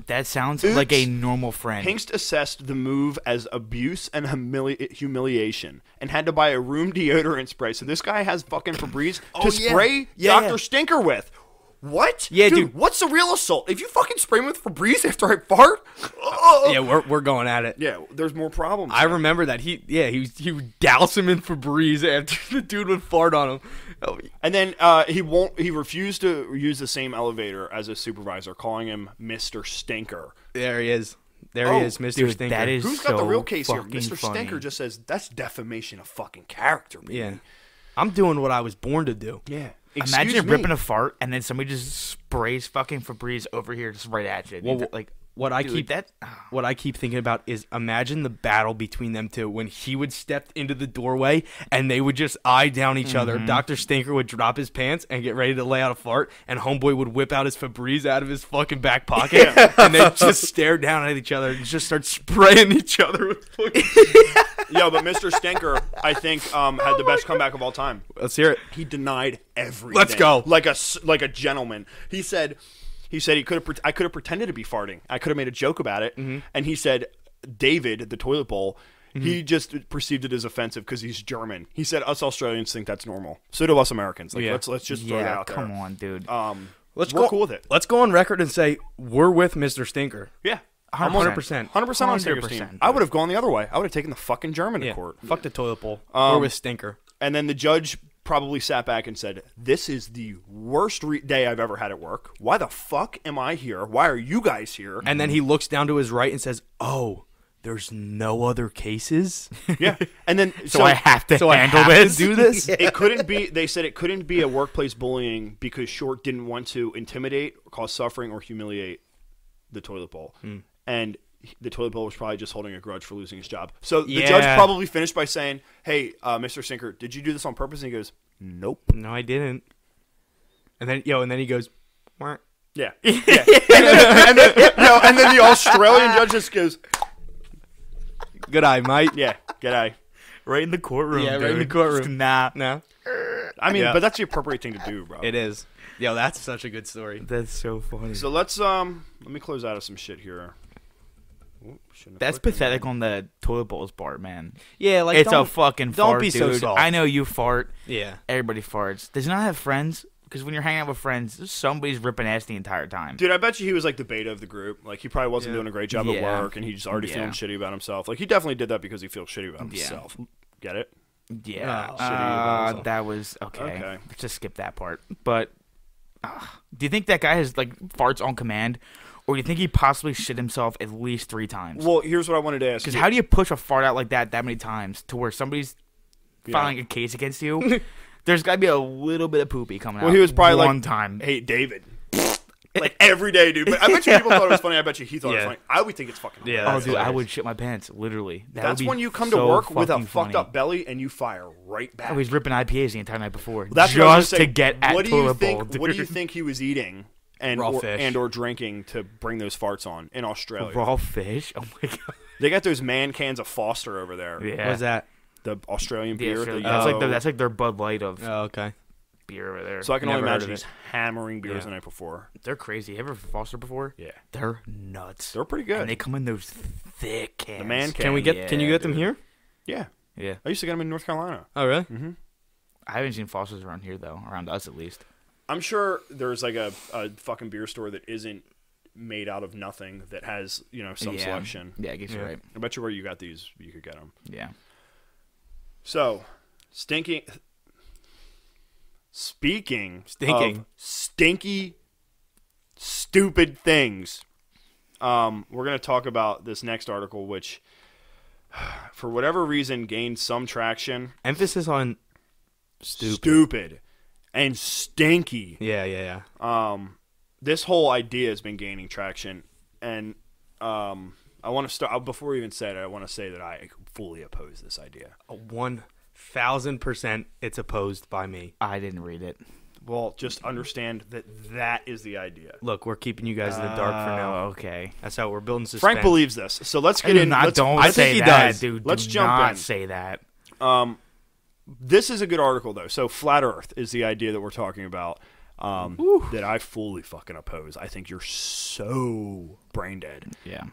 That sounds Oops. like a normal friend. Hinkst assessed the move as abuse and humiliation and had to buy a room deodorant spray. So this guy has fucking Febreze to yeah. spray Yeah, Dr. yeah. Stinker with. What? Yeah, dude. What's the real assault? If you fucking spray me with Febreze after I fart? Yeah, we're going at it. Yeah, there's more problems. I remember that he would douse him in Febreze after the dude would fart on him. Oh, And then he refused to use the same elevator as his supervisor, calling him Mr. Stinker. there he is. There Oh, he is, Mr. dude, Stinker. that is Who's got the so real case here? fucking Mr. funny. Stinker just says that's defamation of fucking character. Baby. Yeah. I'm doing what I was born to do. Yeah. Imagine Excuse me. ripping a fart and then somebody just sprays fucking Febreze over here just right at you. Well, like What I dude, keep that what I keep thinking about is imagine the battle between them two when he would step into the doorway and they would just eye down each other. Dr. Stinker would drop his pants and get ready to lay out a fart, and Homeboy would whip out his Febreze out of his fucking back pocket, and they just stare down at each other and just start spraying each other with fucking. But Mr. Stinker, I think, had the best comeback of all time. Let's hear it. He denied everything. Let's go. Like a gentleman. He said he could have I could have pretended to be farting. I could have made a joke about it. And he said David, the toilet bowl, he just perceived it as offensive because he's German. He said us Australians think that's normal. So do us Americans. Like Yeah. let's just throw that yeah, out there. come on, dude. Let's We're go cool with it. Let's go on record and say we're with Mr. Stinker. Yeah. 100%. 100% on Stinker's 100%, team. dude. I would have gone the other way. I would have taken the fucking German to Yeah. court. Fuck the toilet bowl. We're with Stinker. And then the judge probably sat back and said, "This is the worst day I've ever had at work. Why the fuck am I here? Why are you guys here?" And then he looks down to his right and says, "Oh, there's no other cases." Yeah, and then So I have to handle this. do this. It couldn't be. They said it couldn't be a workplace bullying because Short didn't want to intimidate, cause suffering, or humiliate the toilet bowl. And the toilet bowl was probably just holding a grudge for losing his job. So the judge probably finished by saying, "Hey, Mr. Sinker, did you do this on purpose?" And he goes, "Nope." No, I didn't. And then he goes, "Wah." Yeah. Yeah. And then the Australian judge just goes, "Good eye, mate." "Yeah, g'day." Right in the courtroom. Yeah, dude. right in the courtroom. Nah. No, I mean, Yeah. but that's the appropriate thing to do, bro. it is. Yo, that's such a good story. That's so funny. So let me close out of some shit here. Ooh, shouldn't have That's clicked pathetic on on the toilet bowl's part, man. Yeah, like It's a don't, fucking don't fart, be so dude. soft. I know you fart. Yeah. Everybody farts. Does he not have friends? Because when you're hanging out with friends, somebody's ripping ass the entire time. Dude, I bet you he was like the beta of the group. Like he probably wasn't doing a great job at Yeah. work, and he's already feeling Yeah. shitty about himself. Like he definitely did that because he feels shitty about himself. Get it? Yeah. Oh, shitty about himself. That was okay. Okay. Let's just skip that part. But do you think that guy has like farts on command, or do you think he possibly shit himself at least 3 times? Well, here's what I wanted to ask. Because you. how do you push a fart out like that many times to where somebody's filing a case against you? There's got to be a little bit of poopy coming out. Well, he was probably one like, time. "Hey, David." Like every day, dude. But I bet you people thought it was funny. I bet you he thought it was Yeah. funny. I would think it's fucking Yeah, Oh, hilarious. dude, I hilarious. would shit my pants, literally. That would That's be when you come so to work with a fucking fucked funny. up belly and you fire right back. I was ripping IPAs the entire night before, That's what I was just gonna to say. get at What do you toilet think? bowl. Dude. What do you think he was eating and Raw or, fish. and or drinking to bring those farts on in Australia? Raw fish? Oh my god! They got those man cans of Foster over there. Yeah, What's that? The Australian Yeah, beer. sure. the That's like yellow- that's like their Bud Light of Oh, okay. beer over there. So I can only Never heard imagine of he's it. hammering beers Yeah. the night before. They're crazy. You ever Foster before? Yeah, They're nuts. they're pretty good. And they come in those thick cans. The man Can we get? Yeah, Can you get them dude. here? yeah, Yeah, I used to get them in North Carolina. Oh, really? I haven't seen Fosters around here though. Around us, at least. I'm sure there's like a fucking beer store that isn't made out of nothing that has some Yeah. selection. Yeah, I guess you're Yeah. right. I bet you where you got these, you could get them. Yeah. So, speaking Stinking. of stinky, stupid things, we're gonna talk about this next article, which, for whatever reason, gained some traction. Emphasis on Stupid and stinky. Yeah. This whole idea has been gaining traction, and I want to start before we even said it. I want to say that I fully oppose this idea. 1000%, it's opposed by me. I didn't read it. Well, just understand that is the idea. Look, we're keeping you guys in the dark for now. Oh, okay. That's how we're building suspense. Frank believes this, so let's get in. Not, don't I say think he that, does. dude. Let's Do jump not in. say that. This is a good article, though. So, flat Earth is the idea that we're talking about. That I fully fucking oppose. I think you're so brain dead. Yeah.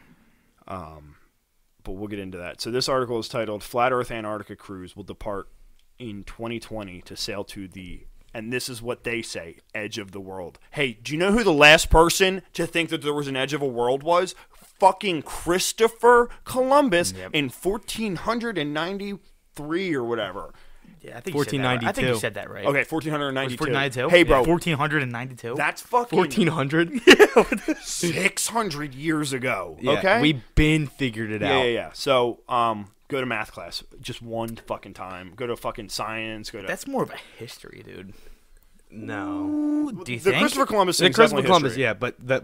But we'll get into that. So this article is titled "Flat Earth Antarctica Cruise Will Depart in 2020 to Sail to the," and this is what they say, "edge of the world." Hey, do you know who the last person to think that there was an edge of a world was? Fucking Christopher Columbus in 1493 or whatever. Yeah, I think 1492. I think you said that right. Okay, 1492. 1492? Hey, bro, 1492? that's fucking 1400? 600 years ago. Yeah, Okay, we been figured it out. Yeah. So, go to math class just one fucking time. Go to fucking science. Go to That's more of a history, dude. No. Do you the think? Christopher Columbus The thing. is Christopher definitely Columbus, history. yeah,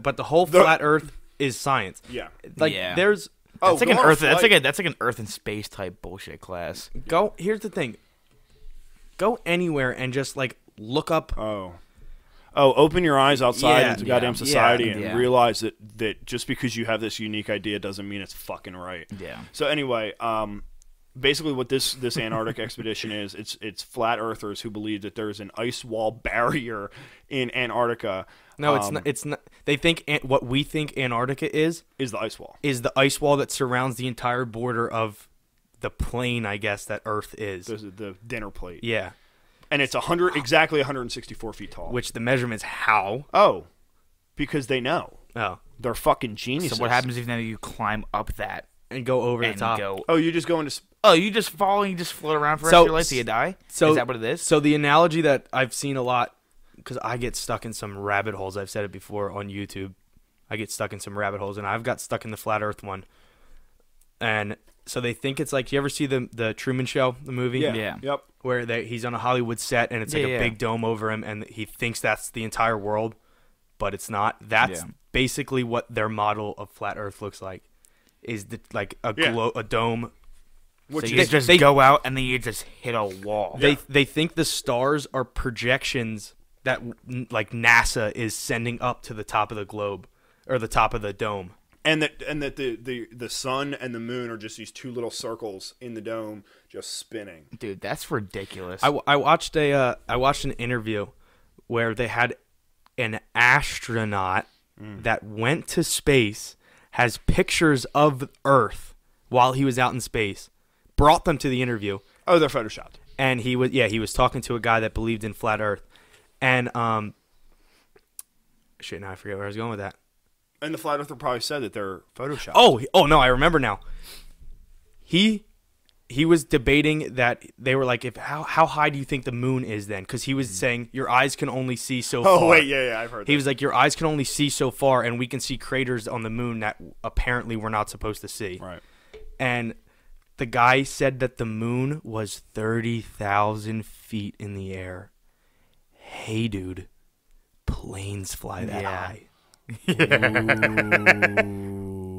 but the whole flat Earth is science. Yeah. Like Yeah. there's Oh, That's like go an on a Earth. That's flight. like an Earth and space type bullshit class. here's the thing. Go anywhere and just like look up. Oh, open your eyes outside Yeah, into goddamn yeah, society yeah, and yeah. realize that just because you have this unique idea doesn't mean it's fucking right. Yeah. So anyway, basically what this Antarctic expedition is, it's flat earthers who believe that there's an ice wall barrier in Antarctica. No, it's not. It's not. They think what we think Antarctica is the ice wall. is the ice wall that surrounds the entire border of the plane, I guess, that Earth is. The dinner plate. Yeah, And it's exactly 164 feet tall. which the measurements how? Oh, because they know. Oh, They're fucking geniuses. So what happens if now you climb up that and go over the and top. go? Oh, you just go into Oh, you just fall and you just float around for the rest So- of your life till you die? So Is that what it is? So the analogy that I've seen a lot, because I get stuck in some rabbit holes. I've said it before on YouTube. I get stuck in some rabbit holes, and I've got stuck in the flat Earth one. And so they think it's like, you ever see the Truman Show, the movie? Yeah. Yep. Where he's on a Hollywood set, and it's like Yeah, a yeah. big dome over him, and he thinks that's the entire world, but it's not. That's Yeah. basically what their model of flat Earth looks like. Is like a Yeah. a dome. Which So is you just they- go out and then you just hit a wall. They think the stars are projections that like NASA is sending up to the top of the globe or the top of the dome. and that the sun and the moon are just these two little circles in the dome just spinning. Dude, that's ridiculous. I watched an interview where they had an astronaut that went to space, has pictures of Earth while he was out in space, brought them to the interview, Oh, they're photoshopped. and he was talking to a guy that believed in flat Earth, and shit, now I forget where I was going with that. And the flat earther probably said that they're photoshopped. Oh no, I remember now. He was debating that they were like, how high do you think the moon is then? Because he was saying your eyes can only see so far. Oh wait, yeah, I've heard. He that. was like, your eyes can only see so far, and we can see craters on the moon that apparently we're not supposed to see. Right. And the guy said that the moon was 30,000 feet in the air. Hey, dude, planes fly that Yeah. high.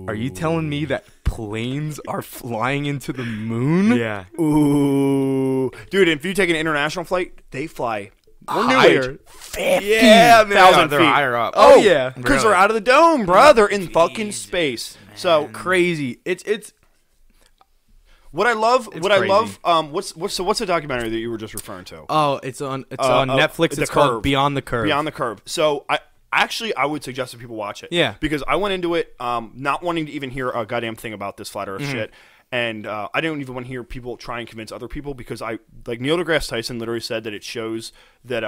Are you telling me that planes are flying into the moon? yeah. Ooh, dude! If you take an international flight, they fly Higher. 50,000 Yeah, they're feet. higher up. Oh, yeah. because they're out of the dome, bro. They're in fucking space. So Crazy. It's what I love, crazy. what's the documentary that you were just referring to? it's on Netflix. The It's called Curve. Beyond the Curve. Beyond the Curve. So I would suggest that people watch it. Yeah. Because I went into it not wanting to even hear a goddamn thing about this flat Earth shit. And I didn't even want to hear people try and convince other people because Neil deGrasse Tyson literally said that it shows that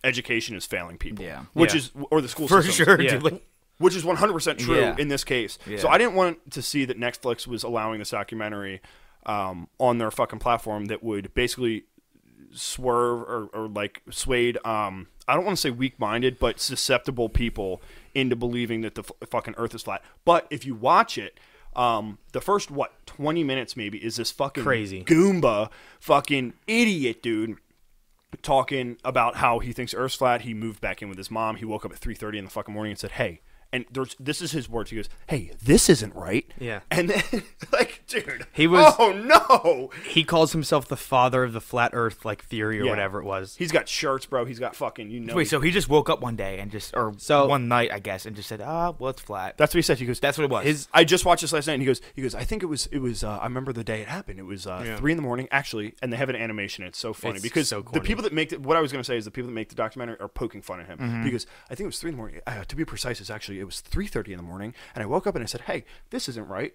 education is failing people. Yeah. Which Yeah. is, or the school For system. sure, Yeah. dude. Like, Which is 100% true Yeah. in this case. Yeah. So I didn't want to see that Netflix was allowing this documentary on their fucking platform that would basically swerve or like swayed I don't want to say weak-minded but susceptible people into believing that the fucking earth is flat. But if you watch it, the first 20 minutes maybe is this fucking Crazy Goomba fucking idiot dude talking about how he thinks Earth's flat. He moved back in with his mom. He woke up at 3:30 in the fucking morning and said, "Hey," and this is his words. He goes, "Hey, this isn't right." Yeah. And then, like, dude, He was- oh no, He calls himself the father of the flat Earth like theory or Yeah. whatever it was. he's got shirts, bro. He's got fucking, wait, so he just woke up one day and one night, I guess, and just said, well, it's flat. that's what he said. He goes, That's what it was. I just watched this last night, and he goes, I think it was. I remember the day it happened. It was 3 a.m. actually, and they have an animation. It's so funny It's because so the corny. people that make what I was going to say is the people that make the documentary are poking fun at him. Mm-hmm. Because I think it was 3 a.m. To be precise, it was 3:30 in the morning, and I woke up and I said, "Hey, this isn't right."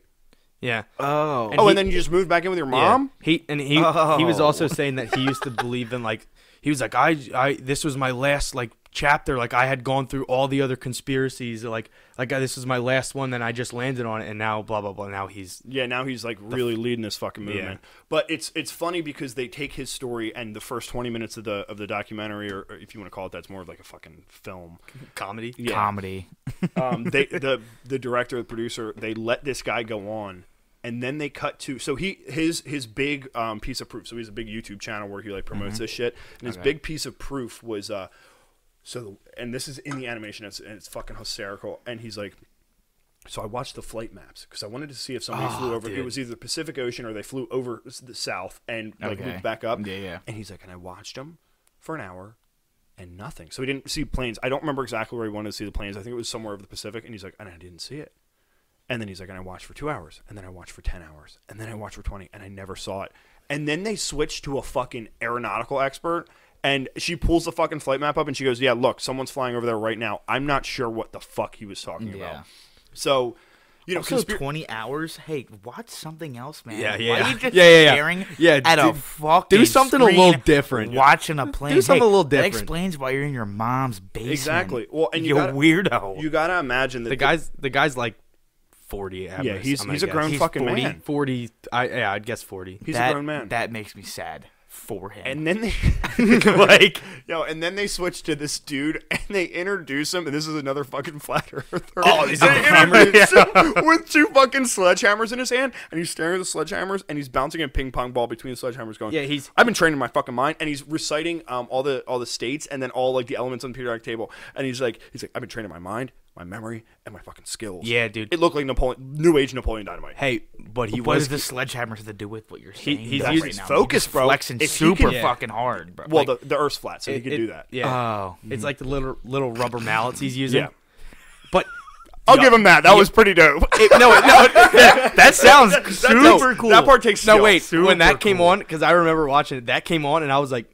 Yeah. Oh. And Oh, he- and then you just moved back in with your mom? Yeah. He was also saying that he used to believe in like he was like I this was my last like chapter, like I had gone through all the other conspiracies, like this was my last one, then I just landed on it, and now blah blah blah. Now he's Yeah, now he's like really leading this fucking movement. But it's funny because they take his story and the first 20 minutes of the documentary, or if you want to call it, that's more of like a fucking film. comedy. Yeah. Comedy. The director, the producer, they let this guy go on, and then they cut to his big piece of proof. So he has a big YouTube channel where he like promotes this shit, and his big piece of proof was and this is in the animation, and it's fucking hysterical. And he's like, so I watched the flight maps because I wanted to see if somebody flew over. dude. It was either the Pacific Ocean or they flew over the south and like Okay. moved back up. Yeah. And he's like, and I watched them for an hour and nothing. So he didn't see planes. I don't remember exactly where he wanted to see the planes. I think it was somewhere over the Pacific. And he's like, and I didn't see it. And then he's like, and I watched for 2 hours. And then I watched for 10 hours. And then I watched for 20. And I never saw it. And then they switched to a fucking aeronautical expert. And she pulls the fucking flight map up and she goes, yeah, look, someone's flying over there right now. I'm not sure what the fuck he was talking about. So, you know, Also, 20 hours? Hey, watch something else, man. Yeah, Why yeah. are you just Yeah. staring Yeah, at a do- fucking do something a little screen different. Watching a plane. Do something Hey, a little different. That explains why you're in your mom's basement. Exactly. Well, and you gotta- weirdo. You got to imagine that The guy's like 40. Yeah, he's a grown He's fucking 40? man. 40. I'd guess 40. He's a grown man. That makes me sad for him. And then they and then they switch to this dude and they introduce him, and this is another fucking flat earther. Oh, he's on They camera? introduce him with 2 fucking sledgehammers in his hand, and he's staring at the sledgehammers, and he's bouncing a ping pong ball between the sledgehammers, going, Yeah, I've been training my fucking mind, and he's reciting all the states and then all like the elements on the periodic table, and he's like, I've been training my mind, my memory, and my fucking skills. Yeah, dude. It looked like New Age Napoleon Dynamite. Hey, but what does the sledgehammer have to do with what you're saying? he's though, using right his now? focus, He's bro. flexing If he super can- fucking hard, bro. Well, Like, the Earth's flat, so he can do that. Yeah. oh, It's like the little rubber mallets he's using. Yeah. But I'll give him that. That was pretty dope. that sounds super cool. That part takes skill. No, wait. Super When that came cool. on, because I remember watching it, that came on, and I was like,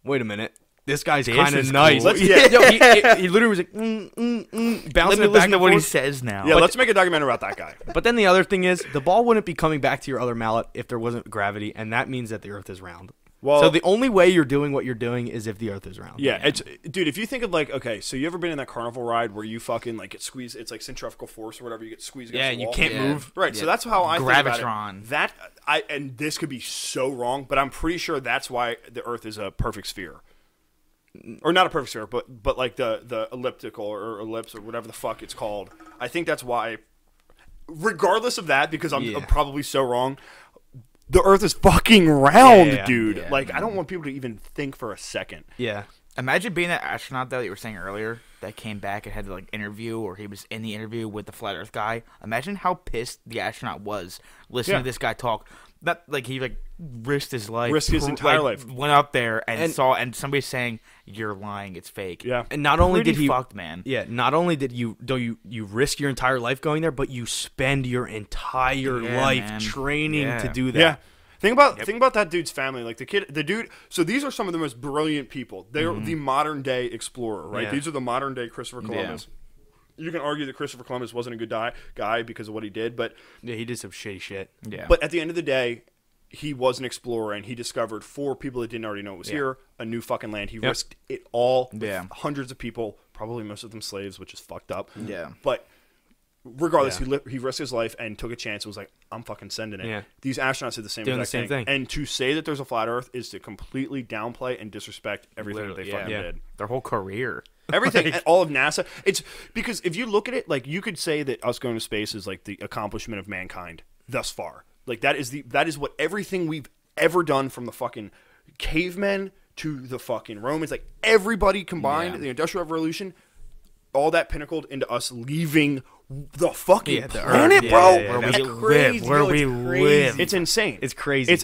wait a minute. This guy's kind is of nice. cool. Let's- yeah. Yo, he literally was like, bouncing let me it back listen to and what he forth. says now. Yeah, let's make a documentary about that guy. But then the other thing is, the ball wouldn't be coming back to your other mallet if there wasn't gravity, and that means that the Earth is round. Well, So the only way you're doing what you're doing is if the Earth is round. yeah, it's dude. If you think of like, okay, so you ever been in that carnival ride where you fucking like get squeezed? It's like centrifugal force or whatever. You get squeezed. Yeah, against and the you wall. can't Yeah. move. Right. So that's how I think Gravitron. about it. And this could be so wrong, but I'm pretty sure that's why the Earth is a perfect sphere. Or not a perfect sphere, but like the elliptical or ellipse or whatever the fuck it's called. I think that's why. Regardless of that, because I'm probably so wrong. The Earth is fucking round, Yeah. dude. Yeah, like I don't want people to even think for a second. Yeah. Imagine being that astronaut though that you were saying earlier that came back and had to like interview, or he was in the interview with the flat Earth guy. Imagine how pissed the astronaut was listening Yeah. to this guy talk. That like he like risked his life, Risked his entire life. went up there and And- saw, and somebody's saying you're lying, it's fake. Yeah. And not only Pretty did he fucked, man. Yeah, not only did you risk your entire life going there, but you spend your entire Yeah, life man. training Yeah. to do that. Yeah. Think about that dude's family. Like the dude. So these are some of the most brilliant people. They're the modern day explorer, right? Yeah. These are the modern day Christopher Columbus. You can argue that Christopher Columbus wasn't a good guy because of what he did, but Yeah, he did some shitty shit. Yeah. but at the end of the day, he was an explorer and he discovered for people that didn't already know it was here a new fucking land. He risked it all. With Yeah. hundreds of people, probably most of them slaves, which is fucked up. Yeah. But regardless, he risked his life and took a chance. It was like, I'm fucking sending it. Yeah. These astronauts did the same Doing the exact same thing. And to say that there's a flat Earth is to completely downplay and disrespect everything that they Literally, fucking yeah. did. Their whole career. Everything, and all of NASA. It's because if you look at it, like you could say that us going to space is like the accomplishment of mankind thus far. Like that is what everything we've ever done from the fucking cavemen to the fucking Romans, like everybody combined, Yeah. the Industrial Revolution, all that pinnacled into us leaving the fucking Yeah, the planet, Earth. bro. Yeah, yeah, yeah. Where It's we crazy, live, where yo, we it's crazy. live. It's insane. It's crazy.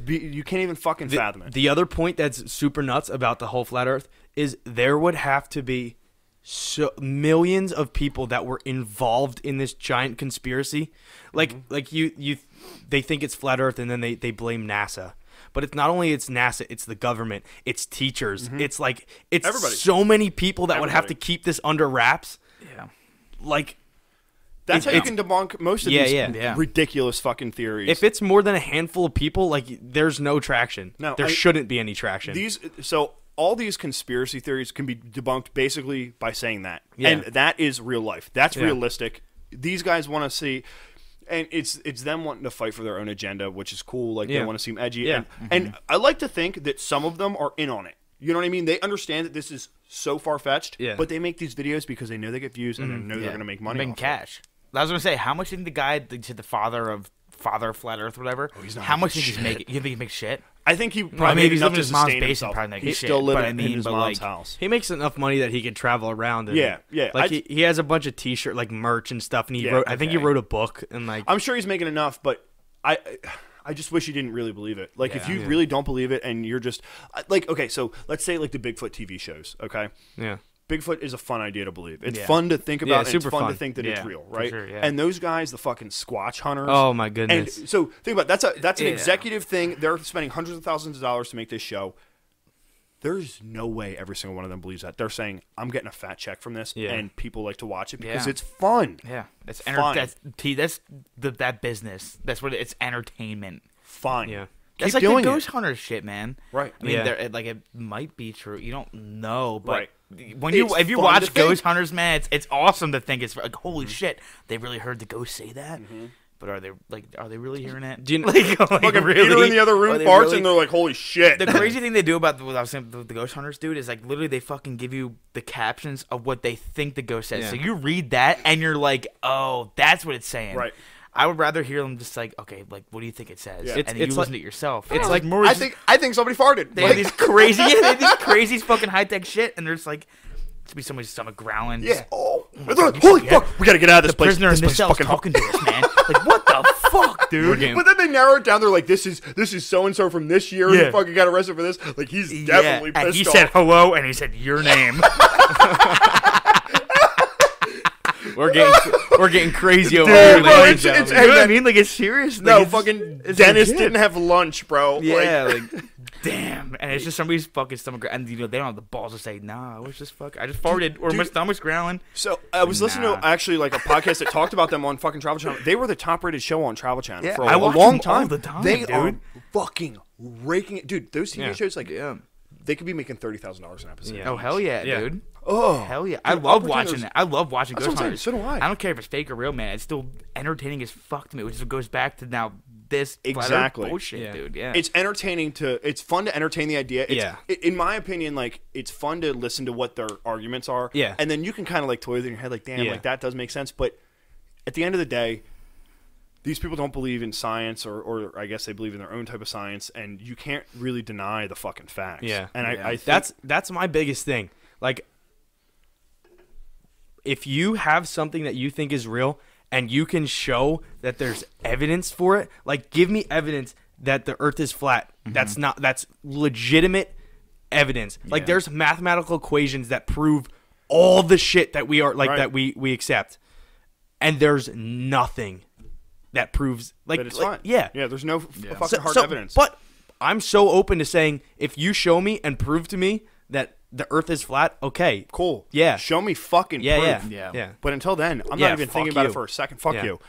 You can't even fucking fathom it. The other point that's super nuts about the whole flat Earth is there would have to be millions of people that were involved in this giant conspiracy. Like they think it's flat Earth and then they blame NASA. But it's not only it's NASA, it's the government, it's teachers, it's like it's Everybody. so many people that would have to Everybody. keep this under wraps. Yeah. Like That's how you it's- can debunk most of Yeah, these yeah. ridiculous fucking theories. if it's more than a handful of people, like there's no traction. No, there shouldn't be any traction. All these conspiracy theories can be debunked basically by saying that. Yeah. And that is real life. That's Yeah. realistic. These guys want to see, and it's them wanting to fight for their own agenda, which is cool. Like they Yeah. want to seem edgy. Yeah. And I like to think that some of them are in on it. You know what I mean? They understand that this is so far-fetched, Yeah. but they make these videos because they know they get views and they know they're going to make money Making off it. cash. I was gonna say, how much did the guy to the father Flat Earth, or whatever? he's not how much making did he make? You think he makes shit? I think he Well, probably maybe made he's enough living to in his mom's sustain basement, himself. probably making He's shit, still but living I mean, in his but, mom's like, house. He makes enough money that he can travel around. And, Yeah. Like he has a bunch of T-shirt, like merch and stuff, and he Yeah, wrote. I think he okay. wrote a book and like. I'm sure he's making enough, but I just wish he didn't really believe it. Like, if Yeah. you really don't believe it and you're just like, okay, so let's say like the Bigfoot TV shows, okay? Yeah. Bigfoot is a fun idea to believe. It's Yeah. fun to think about, and super it's fun to fun. think that it's Yeah, real, for right? sure, yeah. And those guys, the fucking Squatch hunters. Oh my And goodness. so think about it. That's an Yeah. executive thing. They're spending hundreds of thousands of dollars to make this show. There's no way every single one of them believes that. They're saying, I'm getting a fat check from this, Yeah. and people like to watch it because Yeah. it's fun. Yeah, it's Fine. that's that business. That's what it's entertainment. Fine. Yeah. That's Keep like doing the it. ghost hunter shit, man. Right. I mean, Yeah. like it might be true. You don't know, but Right. if you fun watch to think. Ghost Hunters, man, it's awesome to think. It's like, holy shit, they really heard the ghost say that. But are they really hearing it? Do you- like Fucking really? Peter in the other Are room they farts, really- and they're like, "Holy shit!" The crazy thing they do about what I was saying, the Ghost Hunters, dude, is like literally they fucking give you the captions of what they think the ghost says. Yeah. So you read that and you're like, oh, that's what it's saying. Right. I would rather hear them just like, okay, like what do you think it says? Yeah. And then you It's listen like- to it yourself. it's like more. I think somebody farted. they have these crazy, fucking high tech shit, and there's like, to be somebody's stomach growling. Yeah. Oh, my God, holy you fuck! We gotta get out of this The place. prisoner This in this place cell is fucking talking to us, man. Like what the fuck, dude? But then they narrow it down. They're like, "This is so and so from this year. Yeah. Who fucking got arrested for this." Like he's definitely and pissed he off. said hello, and he said your name. We're getting crazy over Dude, here, bro, ladies and it's- gentlemen. it's- You know what I man, mean? Like it's serious. No, Like, fucking it's Dennis legit. didn't have lunch, bro. Yeah, Like, like, damn. And it's just somebody's fucking stomach, and you know they don't have the balls to say, "Nah, I was just I just farted," or my dude. stomach's growling. so I was listening Nah. to actually like a podcast that talked about them on fucking Travel Channel. They were the top-rated show on Travel Channel Yeah, for I a watch long them all time. the time, They dude. are fucking raking it, dude. Those TV Yeah. shows, like, Yeah. they could be making $30,000 an episode. Yeah. Oh hell yeah, Yeah. dude. Oh Hell yeah. Dude, I love I'll pretend watching those- that. I love watching That's Ghost what I'm Hunters. saying, so do I. I don't care if it's fake or real, man. It's still entertaining as fuck to me, which is what goes back to now this flat earth Exactly. bullshit, Yeah. dude. Yeah. It's entertaining it's fun to entertain the idea. It's, Yeah. In my opinion, like, it's fun to listen to what their arguments are. Yeah. And then you can kind of like toy with it in your head, like, damn, Yeah. like that does make sense. But at the end of the day, these people don't believe in science, or I guess they believe in their own type of science, and you can't really deny the fucking facts. Yeah. And Yeah. I think That's my biggest thing. Like, if you have something that you think is real and you can show that there's evidence for it, like, give me evidence that the earth is flat. That's legitimate evidence. Like, there's mathematical equations that prove all the shit that we are like Right. that we accept. And there's nothing that proves like, that it's like fine. yeah. Yeah, there's no fucking hard So- evidence. But I'm so open to saying, if you show me and prove to me that the earth is flat, okay. cool. Yeah. Show me fucking Yeah, proof. yeah. Yeah. Yeah. But until then, I'm Yeah, not even thinking fuck about you. it for a second. Fuck Yeah. you.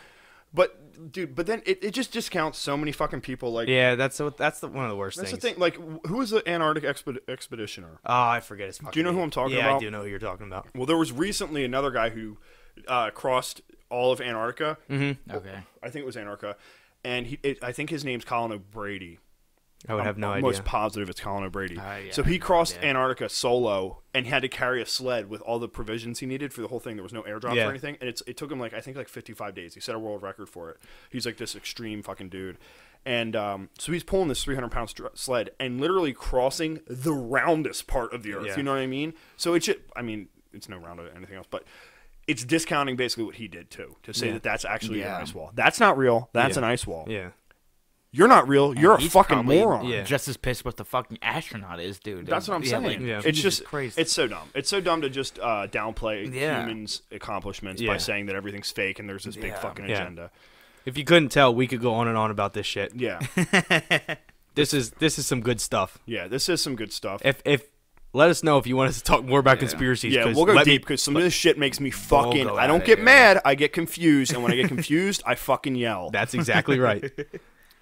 But dude, then it just discounts so many fucking people. Like, Yeah, that's one of the worst that's things. the thing. Like, who was the Antarctic expeditioner? Oh, I forget his fucking Do you know who name. I'm talking Yeah, I about? do know who you're talking about. Well, there was recently another guy who crossed all of Antarctica. okay. I think it was Antarctica, and I think his name's Colin O'Brady. I would have no I'm idea. most positive it's Colin O'Brady. Yeah, So he crossed yeah. Antarctica solo and had to carry a sled with all the provisions he needed for the whole thing. There was no airdrops Yeah. or anything, and it took him like I think like 55 days. He set a world record for it. He's like this extreme fucking dude, and so he's pulling this 300-pound sled and literally crossing the roundest part of the earth. Yeah. You know what I mean? So it's no round of anything else, but it's discounting basically what he did too to say Yeah. that that's actually Yeah. an ice wall. That's not real. That's Yeah. an ice wall. Yeah. You're not real. You're a He's fucking probably moron. Yeah. just as pissed what the fucking astronaut is, dude. That's what I'm saying. like, Yeah. It's Jesus just Christ. it's so dumb. It's so dumb to just downplay Yeah. humans' accomplishments Yeah. by saying that everything's fake and there's this big Yeah. fucking Yeah. agenda. If you couldn't tell, we could go on and on about this shit. Yeah, This is some good stuff. yeah. This is some good stuff. If let us know if you want us to talk more about conspiracies. Yeah, 'cause we'll go let me- deep because some of this shit makes me fucking. go I at don't it, get yeah. mad. I get confused, and when I get confused, I fucking yell. That's exactly right.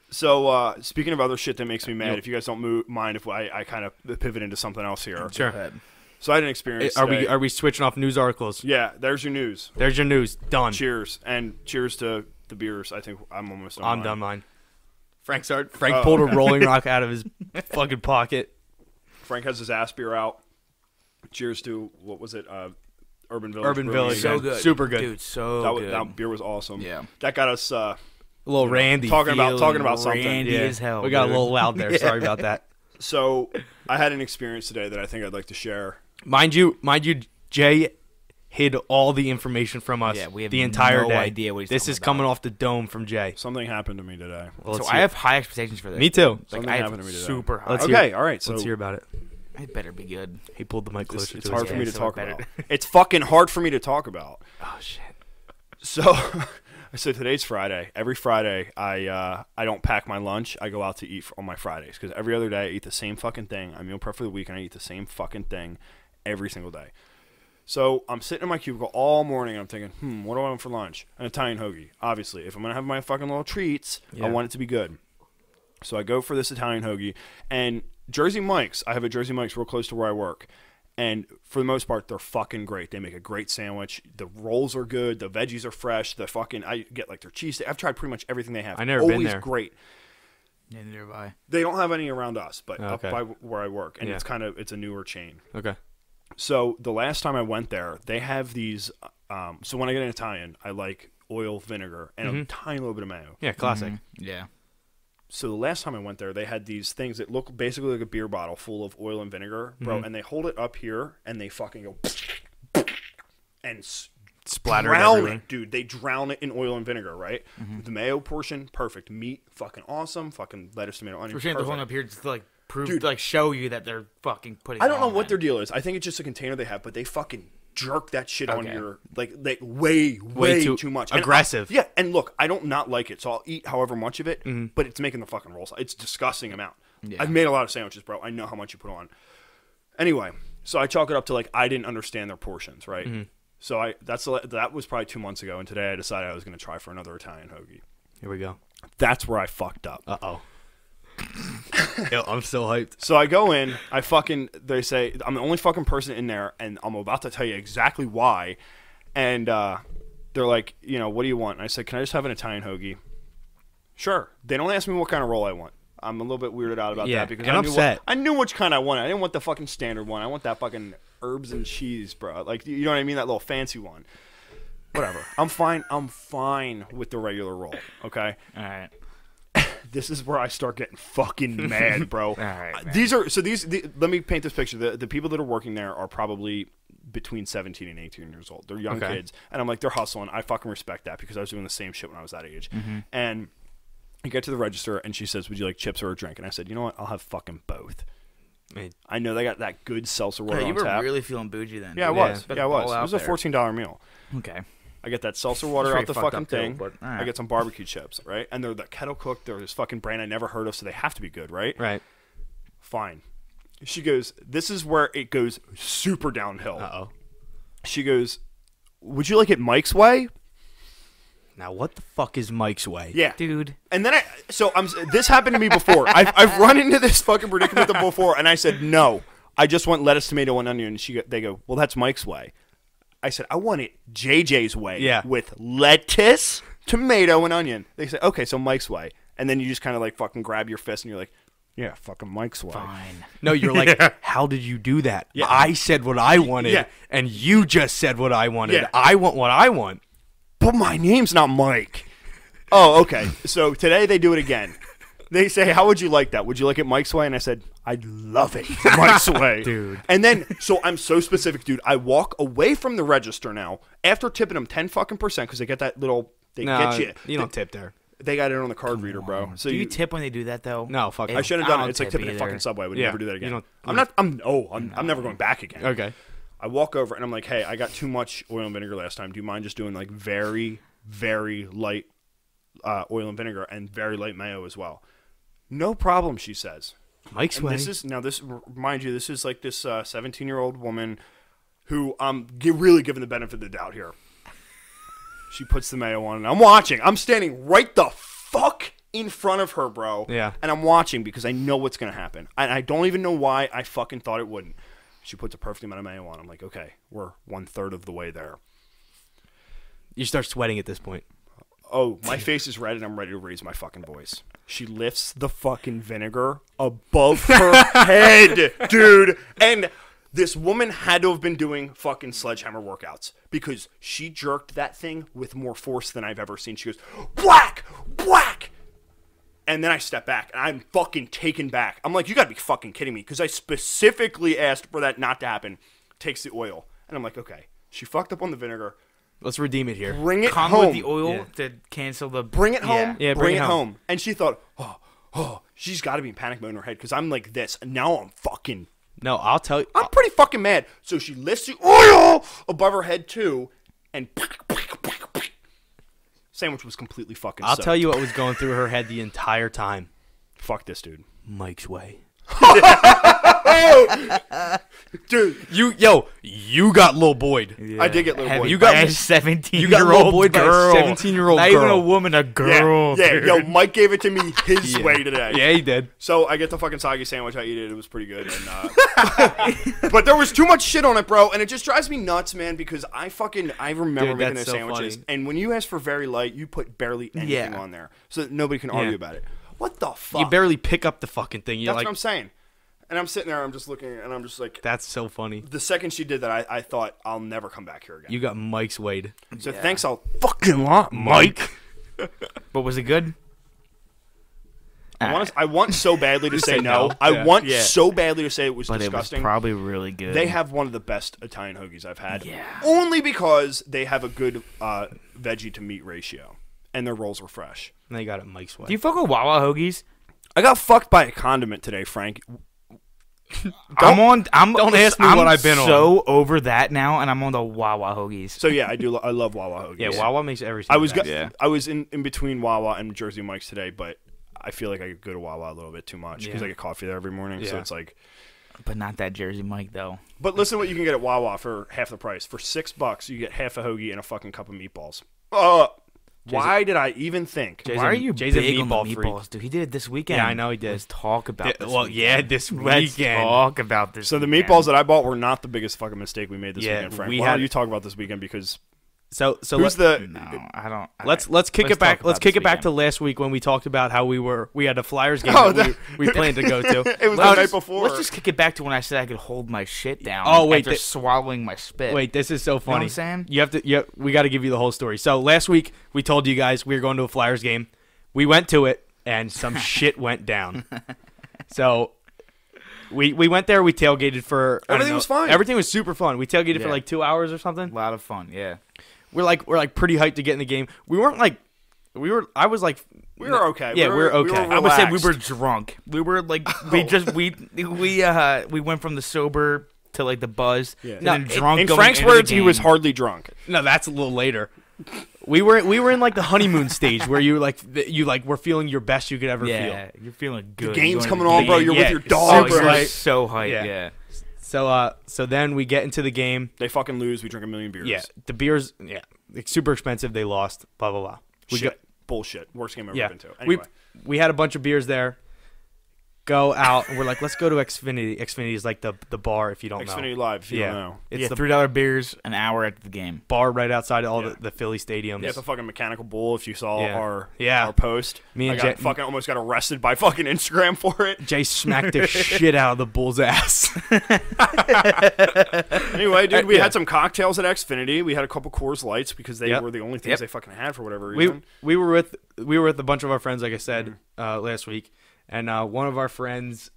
So speaking of other shit that makes me mad, if you guys don't mind if I kind of pivot into something else here. Sure. So I had an experience. Are today. we switching off news articles? Yeah, there's your news. There's your news. Done. Cheers and cheers to the beers. I think I'm almost done. I'm mine. done mine. Frank pulled a Rolling Rock out of his fucking pocket. Frank has his ass beer out. Cheers to what was it? Urban Village. Urban Brewing Village. again. So good. Super good. Dude, so That, good. that beer was awesome. Yeah. That got us A little Randy. talking about Feeling something. Randy as hell, we got dude. a little loud there. Sorry about that. So I had an experience today that I think I'd like to share. Mind you, Jay hid all the information from us. Yeah, we have the entire no day. idea what he's This talking is coming about. off the dome from Jay. Something happened to me today. Well, So let's I hear- have high expectations for this. Me too. Like Something I have happened to me today. super high. Let's hear- Okay, all right. So Let's hear about it. It better be good. He pulled the mic closer it's to hard his for head. me to so talk it better- about. It's fucking hard for me to talk about. Oh shit. So, so today's Friday. Every Friday, I don't pack my lunch. I go out to eat on my Fridays because every other day I eat the same fucking thing. I meal prep for the week and I eat the same fucking thing every single day. So I'm sitting in my cubicle all morning. And I'm thinking, what do I want for lunch? An Italian hoagie. Obviously, if I'm gonna have my fucking little treats, Yeah. I want it to be good. So I go for this Italian hoagie and Jersey Mike's. I have a Jersey Mike's real close to where I work, And for the most part, they're fucking great. They make a great sandwich. The rolls are good. The veggies are fresh. I get like their cheese. I've tried pretty much everything they have. I never Always been there. Great. Yeah, nearby. They don't have any around us, but Okay. up by where I work, and Yeah. it's a newer chain. Okay. So the last time I went there, they have these. So when I get an Italian, I like oil, vinegar, and a tiny little bit of mayo. Yeah, classic. Yeah. So the last time I went there, they had these things that look basically like a beer bottle full of oil and vinegar, bro. And they hold it up here, and they fucking go and Splatter drown everywhere. it, dude. They drown it in oil and vinegar, right? The mayo portion, perfect. Meat, fucking awesome. Fucking lettuce, tomato, onion. We're saying they're perfect. holding up here just to like prove, Dude. to, like show you that they're fucking putting. I don't know on what their that. deal is. I think it's just a container they have, but they fucking jerk that shit on Okay. your like way too much. And aggressive. yeah, and look, I don't not like it, so I'll eat however much of it, but it's making the fucking rolls. It's a disgusting amount. Yeah. I've made a lot of sandwiches, bro. I know how much you put on. Anyway, so I chalk it up to like I didn't understand their portions, right? So that was probably 2 months ago, and today I decided I was going to try for another Italian hoagie. Here we go. That's where I fucked up. Uh-oh. Yo, I'm still hyped. So I go in, they say, I'm the only fucking person in there, and I'm about to tell you exactly why. And they're like, what do you want? And I said, can I just have an Italian hoagie? Sure. They don't ask me what kind of roll I want. I'm a little bit weirded out about Yeah, that because and upset. I knew which kind I wanted. I didn't want the fucking standard one. I want that fucking herbs and cheese, bro. Like, you know what I mean? That little fancy one. Whatever. I'm fine. I'm fine with the regular roll, okay? All right. This is where I start getting fucking mad, bro. All right, man. Let me paint this picture. The people that are working there are probably between 17 and 18 years old. They're young kids. And I'm like, they're hustling. I fucking respect that because I was doing the same shit when I was that age. And I get to the register and she says, would you like chips or a drink? And I said, you know what? I'll have fucking both. Man. I know they got that good seltzer water Yeah, you on were tap. really feeling bougie then. Yeah, I dude. was. Put Yeah, I it was. all It out was a there. $14 meal. Okay. I get that seltzer water Pretty out the fucked fucking up too, thing. but, all I right. get some barbecue chips, right? And they're the kettle cooked. They're this fucking brand I never heard of, so they have to be good, right? Right. Fine. She goes, this is where it goes super downhill. Uh-oh. She goes, would you like it Mike's way? Now, what the fuck is Mike's way? Yeah. Dude. And then this happened to me before. I've run into this fucking predicament before, and I said, no, I just want lettuce, tomato, and onion. And they go, well, that's Mike's way. I said, I want it JJ's way. Yeah. With lettuce, tomato, and onion. They say, okay, so Mike's way. And then you just kind of like fucking grab your fist and you're like, yeah, fucking Mike's way. Fine. No, you're like, how did you do that? Yeah. I said what I wanted, Yeah. and you just said what I wanted. Yeah. I want what I want. But my name's not Mike. Oh, okay. So today they do it again. They say, how would you like that? Would you like it Mike's way? And I said, I'd love it Mike's way. Dude. And then, so I'm so specific, dude. I walk away from the register now after tipping them 10 fucking percent because they get that little, they No, get you don't tip there. They got it on the card reader, bro. So Do you tip when they do that though? No, fuck. I should have done don't it. It's like tip tipping at either. fucking Subway. I would Yeah, never do that you again. don't- I'm never going back again. Okay. I walk over and I'm like, hey, I got too much oil and vinegar last time. Do you mind just doing like very, very light oil and vinegar and very light mayo as well? No problem, she says. Mike's And way. mind you, this is like this 17-year-old woman who I'm really giving the benefit of the doubt here. She puts the mayo on and I'm watching. I'm standing right the fuck in front of her, bro. Yeah. And I'm watching because I know what's going to happen. And I don't even know why I fucking thought it wouldn't. She puts a perfect amount of mayo on. I'm like, okay, we're 1/3 of the way there. You start sweating at this point. Oh, my face is red and I'm ready to raise my fucking voice. She lifts the fucking vinegar above her head, dude. And this woman had to have been doing fucking sledgehammer workouts because she jerked that thing with more force than I've ever seen. She goes, whack, whack. And then I step back and I'm fucking taken back. I'm like, you gotta be fucking kidding me because I specifically asked for that not to happen. Takes the oil. And I'm like, okay, she fucked up on the vinegar. Let's redeem it here. Bring it Come home. with the oil Yeah. to cancel the. Bring it home. Yeah, bring it home. And she thought, oh, she's got to be in panic mode in her head because I'm like this. And now I'm fucking, No, I'll tell you. I'm pretty fucking mad. So she lifts the oil above her head too. And sandwich was completely fucking I'll soaked. tell you what was going through her head the entire time. Fuck this dude. Mike's way. Dude, you got Lil Boyd. Yeah. I did get little boy. You got by a you 17-year-old got Lil Boyd by a girl. 17-year-old Not girl. even a woman, a girl. Yeah, dude. yo, Mike gave it to me his way today. Yeah, he did. So I get the fucking soggy sandwich. I eat it. It was pretty good. And, but there was too much shit on it, bro. And it just drives me nuts, man, because I remember Dude, making that's the so sandwiches. funny. And when you ask for very light, you put barely anything on there. So that nobody can argue about it. What the fuck? You barely pick up the fucking thing. You're That's like, what I'm saying. And I'm sitting there, I'm just looking, and I'm just like, that's so funny. the second she did that, I thought, I'll never come back here again. You got Mike's Wade. So thanks a fucking lot, Mike. But was it good? I want so badly to say no. no. I Yeah. want so badly to say it was But disgusting. it was probably really good. They have one of the best Italian hoagies I've had. Yeah. Only because they have a good veggie to meat ratio. And their rolls were fresh. And they got it Mike's Wade. Do you fuck with Wawa hoagies? I got fucked by a condiment today, Frank. Don't ask me what I've been on. I'm so over that now, and I'm on the Wawa hoagies. So yeah, I love Wawa hoagies. Yeah, Wawa makes everything. I was in between Wawa and Jersey Mike's today, but I feel like I go to Wawa a little bit too much because I get coffee there every morning. So Yeah. it's like, But not that Jersey Mike, though. but listen, what you can get at Wawa for half the price. For $6, you get half a hoagie and a fucking cup of meatballs. Why did I even think? Why are you Jay's a big on the meatball freak. meatballs, dude? He did it this weekend. Yeah, I know he did. Let's talk about this Well, weekend. yeah, this Let's weekend. talk about this So the weekend. meatballs that I bought were not the biggest fucking mistake we made this Yeah, weekend, Frank. we Why had- don't you talk about this weekend? Because So who's the? No, I don't. let's kick Let's it back. talk Let's about kick this it back to weekend. last week when we talked about how we had a Flyers game Oh, that we planned to go to. It was the Let's night just- before. Let's just kick it back to when I said I could hold my shit down. Oh, wait, after swallowing my spit. Wait, this is so funny. what I'm saying? You have to. Yeah, we got to give you the whole story. So last week we told you guys we were going to a Flyers game. We went to it and some shit went down. So we went there. We tailgated for I don't Everything know, was fine. Everything was super fun. We tailgated for Yeah. like 2 hours or A something. lot of fun. Yeah. We're like pretty hyped to get in the game. We weren't like I was like we were okay. Yeah, we were okay. I would say we relaxed. were drunk. We were like we went from the sober to like the buzz. Yeah. To then drunk. In going Frank's into the words, he was game. hardly drunk. No, that's a little later. We were in like the honeymoon stage where you were feeling your best you could ever Yeah, feel. you're feeling good. The game's You're going coming to on, the bro. game. You're Yeah, with your so dog, You're bro. excited. so hyped. Yeah. Yeah. So then we get into the game. They fucking lose. We drink a million beers. Yeah, the beers, it's super expensive. They lost. Blah blah blah. Shit. Bullshit. Worst game I've Yeah, ever been to. Anyway. we had a bunch of beers there. Go out and we're like, let's go to Xfinity. Xfinity is like the bar if you don't know. Xfinity Live, if you don't know. It's Yeah, the $3 beers an hour after the game. bar right outside all Yeah. the Philly stadiums. Yeah, it's a fucking mechanical bull. If you saw Yeah. our post, Me and I Jay- fucking almost got arrested by fucking Instagram for it. Jay smacked the shit out of the bull's ass. Anyway, dude, we Yeah. had some cocktails at Xfinity. We had a couple Coors Lights because they Yep. were the only things Yep. they fucking had for whatever we reason. we were with a bunch of our friends, like I said last week, and one of our friends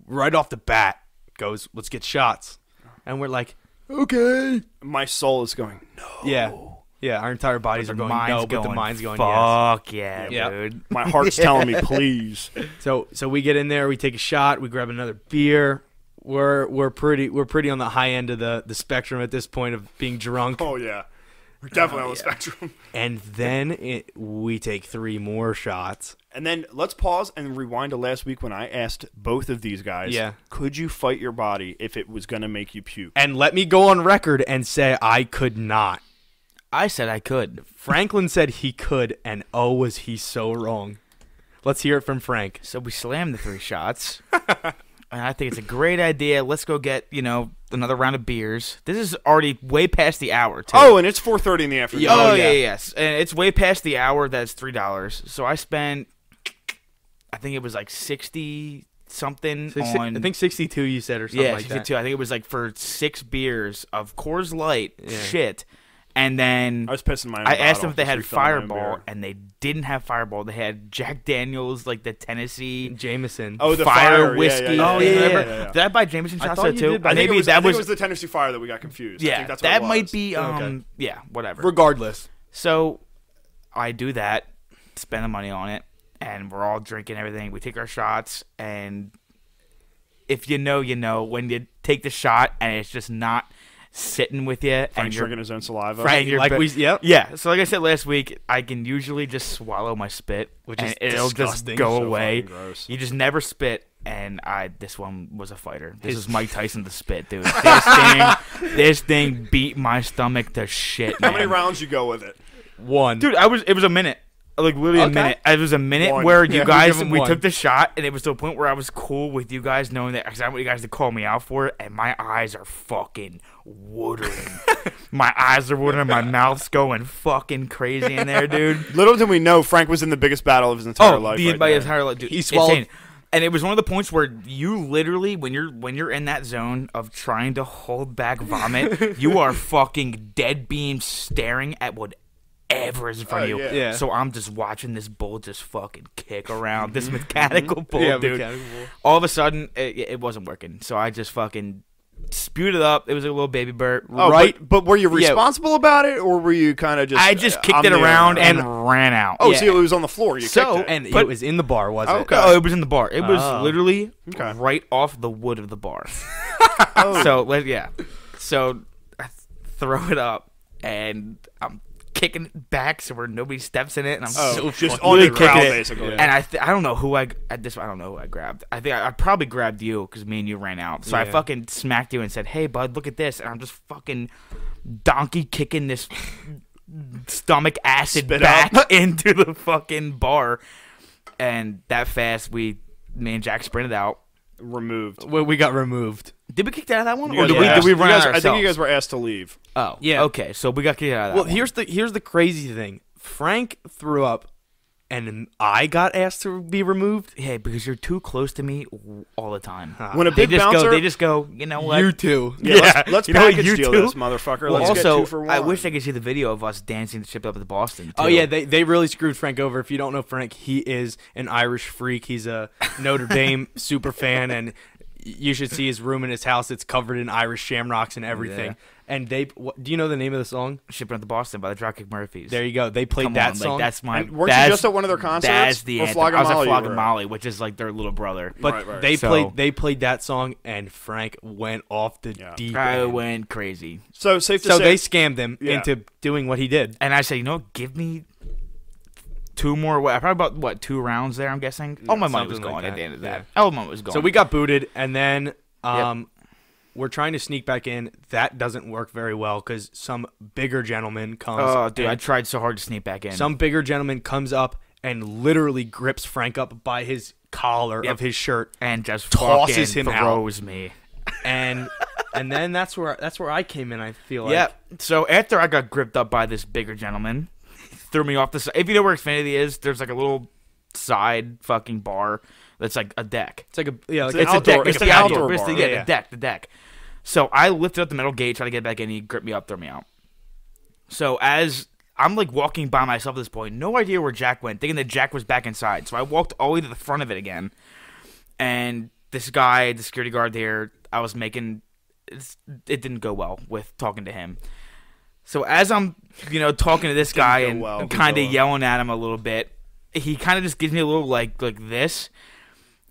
right off the bat goes, "Let's get shots," and we're like, "Okay." My soul is going, no. Yeah. Our entire bodies are going no, but the mind's going yes. fuck yeah, Yeah. dude. My heart's telling me, please. So we get in there, we take a shot, we grab another beer. We're pretty on the high end of the spectrum at this point of being drunk. Oh, yeah. We're definitely on the spectrum. And then we take 3 more shots. And then let's pause and rewind to last week when I asked both of these guys, could you fight your body if it was going to make you puke? And let me go on record and say I could not. I said I could. Franklin said he could, and oh, was he so wrong. Let's hear it from Frank. So we slammed the 3 shots. And I think it's a great idea. Let's go get, another round of beers. This is already way past the hour, too. Oh, and it's 4:30 in the afternoon. Yes. And it's way past the hour. That's $3. So I spent, I think it was like 60 something on. I think 62 you said or something yeah, like 62. that. I think it was like for 6 beers of Coors Light shit. And then I was pissing my own I asked bottle them if they just had refilling my own Fireball, beer. and they didn't have Fireball. They had Jack Daniels, like the Tennessee Jameson. Oh, the fire yeah, whiskey. yeah, Oh, yeah, you yeah, remember? yeah, yeah. Did I buy Jameson shots thought there you too? did buy- I think Maybe I that think was. it was the Tennessee Fire that we got confused. I Yeah, think that's what that it might was. be. Okay. Yeah, whatever. Regardless. So I do that, spend the money on it, and we're all drinking everything. We take our shots, and if you know, you know. When you take the shot and it's just not sitting with you, and Frank's you're drinking his own saliva. Frank, you're Like ba- we, yep. yeah. So like I said last week, I can usually just swallow my spit, Which and is it'll disgusting. just go So away. fucking gross. You just never spit. and this one was a fighter. This is Mike Tyson the Spit, dude. This thing beat my stomach to shit. How man. many rounds you go with it? One. Dude, it was a minute. Like literally a minute. It was a minute One. where you guys give him we one. took the shot, and it was to a point where I was cool with you guys knowing that because I want you guys to call me out for it, and my eyes are fucking watering. My eyes are watering. My mouth's going fucking crazy in there, dude. Little did we know Frank was in the biggest battle of his entire life. The right there. entire life, dude. He swallowed. Insane. And it was one of the points where you literally, when you're in that zone of trying to hold back vomit, you are fucking dead beam staring at whatever is in front of you. Yeah. So I'm just watching this bull just fucking kick around, this mechanical bull, dude. mechanical bull. All of a sudden, it wasn't working. So I just fucking spewed it up. It was a little baby burp. Oh, Right. But were you responsible about it, or were you kind of just? I just kicked I'm it the around owner? and ran out. Oh, Yeah. see, it was on the floor. You So- kicked it. And But- it was in the bar, was it? Okay. Oh, it was in the bar. It was Oh. literally Okay. right off the wood of the bar. Oh. So I throw it up and I'm kicking it back so where nobody steps in it, and I'm Oh, so just fucking on the kicking crowd, it. basically. And I don't know who I don't know who I grabbed. I think I probably grabbed you because me and you ran out. So I Yeah. fucking smacked you and said, "Hey, bud, look at this," and I'm just fucking donkey kicking this stomach acid Spit back up. into the fucking bar, and that fast me and Jack sprinted out. Removed. We got removed. Did we kick out of that one, You or guys did were asked- we run you guys- out I think you ourselves? guys were asked to leave. Oh, Yeah. Okay, so we got kicked out of that. Well, one. here's the crazy thing. Frank threw up, and I got asked to be removed. Hey, because you're too close to me all the time. When a They big just bouncer, go. They just go. You know what? You too. yeah, let's You know what, package you deal too? this, motherfucker. Well, Let's also, get 2 for 1. I wish I could see the video of us dancing the ship up to Boston. Oh too. yeah, they really screwed Frank over. If you don't know Frank, he is an Irish freak. He's a Notre Dame super fan, and you should see his room in his house. It's covered in Irish shamrocks and everything. Yeah. And do you know the name of the song? Shipping up to Boston by the Dropkick Murphys. There you go. They played Come that on, song. Like, that's my. And weren't you that's- just at one of their concerts? That's the Or anthem. Flog 'em I was at Molly Flog you and were at? Molly, which is like their little brother. but Right. they So- played that song, and Frank went off the Yeah. deep I end. went crazy, So safe to So say, they scammed him Yeah. into doing what he did. and I said, you know, what, give me 2 more. Probably about 2 rounds there. I'm guessing. All my money was something like gone at that, the end of yeah. that. All my money was gone. So we got booted, and then we're trying to sneak back in. That doesn't work very well because some bigger gentleman comes. Oh, dude, and I tried so hard to sneak back in. some bigger gentleman comes up and literally grips Frank up by his collar Yep. of his shirt, and just tosses fucking him out. throws me. and then that's where I came in. I feel like. Yeah. So after I got gripped up by this bigger gentleman, he threw me off the side. If you know where Xfinity is, there's like a little side fucking bar that's like a deck. It's like a like It's It's an a deck. outdoor- It's it's like an outdoor. outdoor It's the, bar. yeah, Yeah. the deck. So I lifted up the metal gate, trying to get back in. He gripped me up, threw me out. So as I'm like walking by myself at this point, no idea where Jack went, thinking that Jack was back inside. So I walked all the way to the front of it again, and this guy, the security guard there, I was making. It didn't go well with talking to him. So as I'm, talking to this guy go and well. kind Didn't of go well. yelling at him a little bit, he kind of just gives me a little like this,